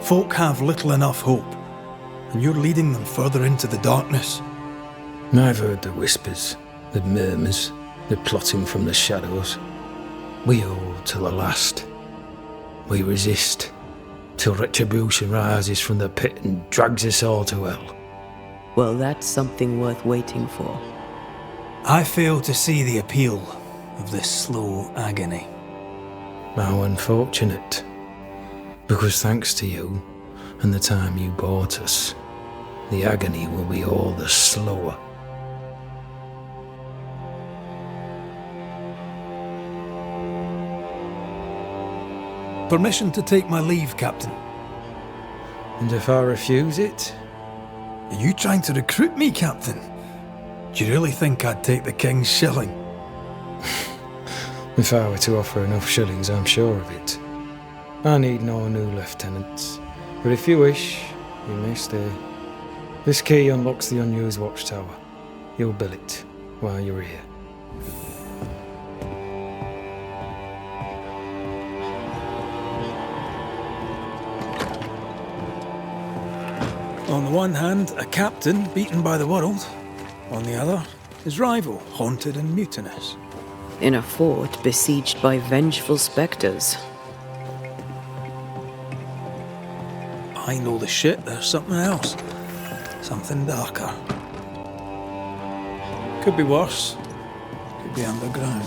Folk have little enough hope, and you're leading them further into the darkness. I've heard the whispers, the murmurs, the plotting from the shadows. We hold till the last. We resist, till retribution rises from the pit and drags us all to hell. Well, that's something worth waiting for. I fail to see the appeal of this slow agony. How unfortunate. Because thanks to you, and the time you bought us, the agony will be all the slower. Permission to take my leave, Captain. And if I refuse it? Are you trying to recruit me, Captain? Do you really think I'd take the King's shilling? If I were to offer enough shillings, I'm sure of it. I need no new lieutenants, but if you wish, you may stay. This key unlocks the unused watchtower. You'll bill it while you're here. On the one hand, a captain beaten by the world. On the other, his rival, haunted and mutinous. In a fort besieged by vengeful specters. I know the shit, there's something else. Something darker. Could be worse. Could be underground.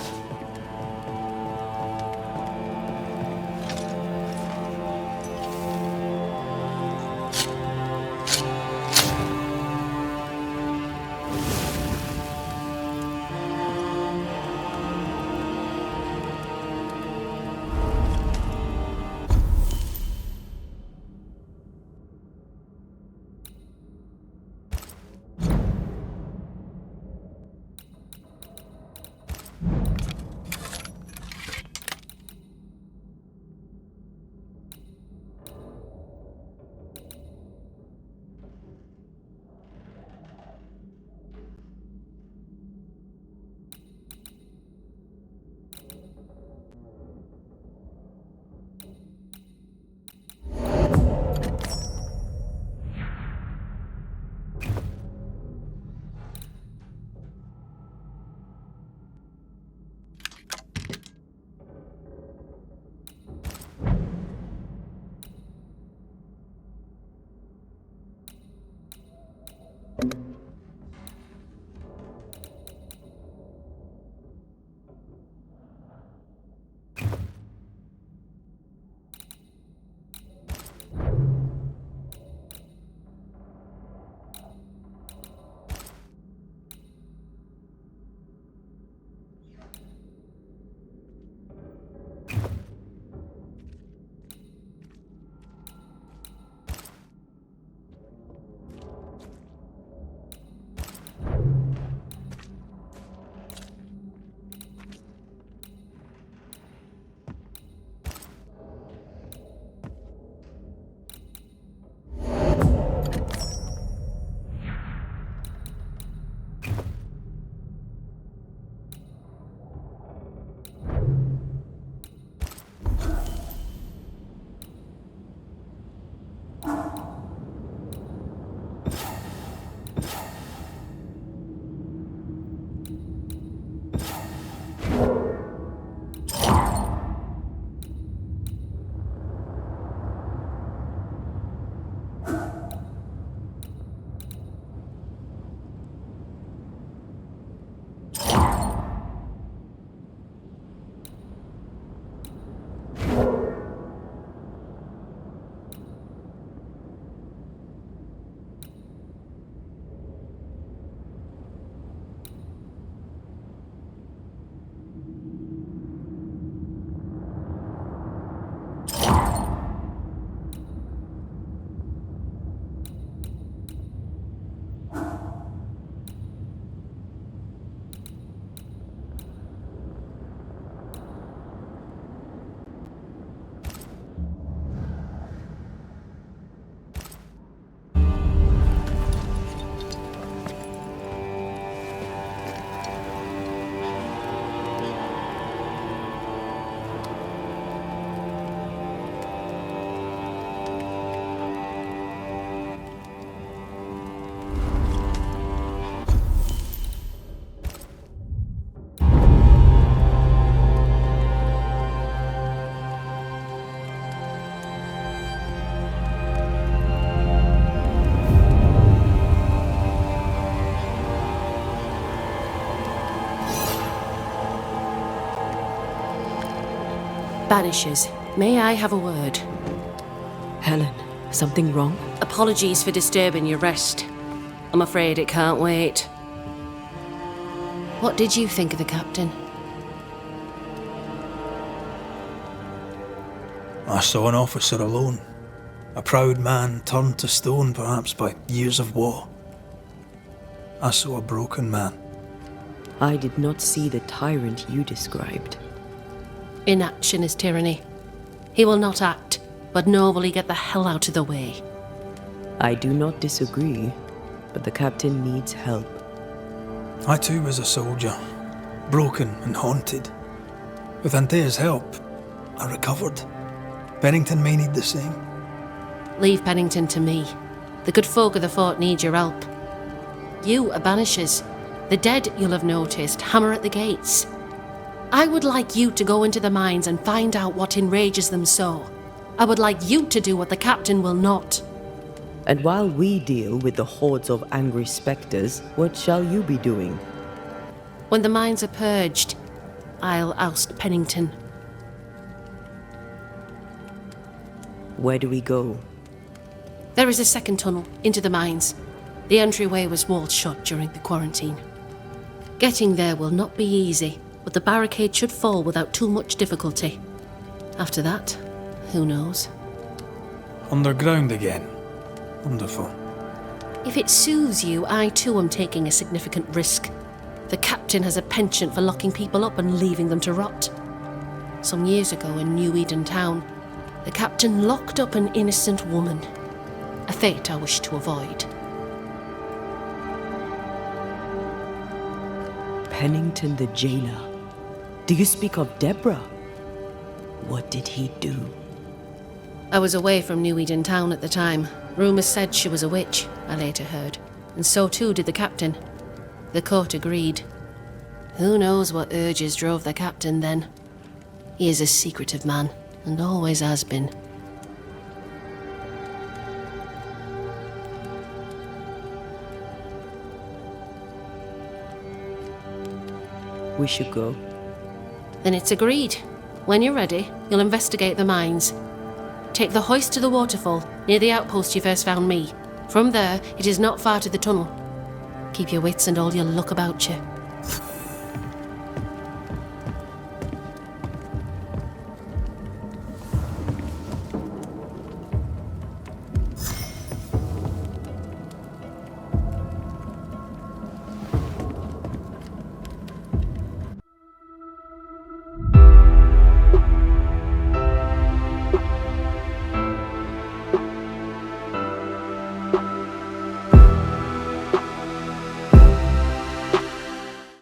Banishers, may I have a word? Helen, something wrong? Apologies for disturbing your rest. I'm afraid it can't wait. What did you think of the captain? I saw an officer alone. A proud man turned to stone, perhaps by years of war. I saw a broken man. I did not see the tyrant you described. Inaction is tyranny. He will not act, but nor will he get the hell out of the way. I do not disagree, but the captain needs help. I too was a soldier, broken and haunted. With Antea's help, I recovered. Pennington may need the same. Leave Pennington to me. The good folk of the fort need your help. You are Banishers. The dead, you'll have noticed, hammer at the gates. I would like you to go into the mines and find out what enrages them so. I would like you to do what the captain will not. And while we deal with the hordes of angry specters, what shall you be doing? When the mines are purged, I'll oust Pennington. Where do we go? There is a second tunnel into the mines. The entryway was walled shut during the quarantine. Getting there will not be easy, but the barricade should fall without too much difficulty. After that, who knows? Underground again. Wonderful. If it soothes you, I too am taking a significant risk. The captain has a penchant for locking people up and leaving them to rot. Some years ago in New Eden town, the captain locked up an innocent woman. A fate I wish to avoid. Pennington the jailer. Do you speak of Deborah? What did he do? I was away from New Eden town at the time. Rumours said she was a witch, I later heard. And so too did the captain. The court agreed. Who knows what urges drove the captain then? He is a secretive man, and always has been. We should go. Then it's agreed. When you're ready, you'll investigate the mines. Take the hoist to the waterfall, near the outpost you first found me. From there, it is not far to the tunnel. Keep your wits and all your luck about you.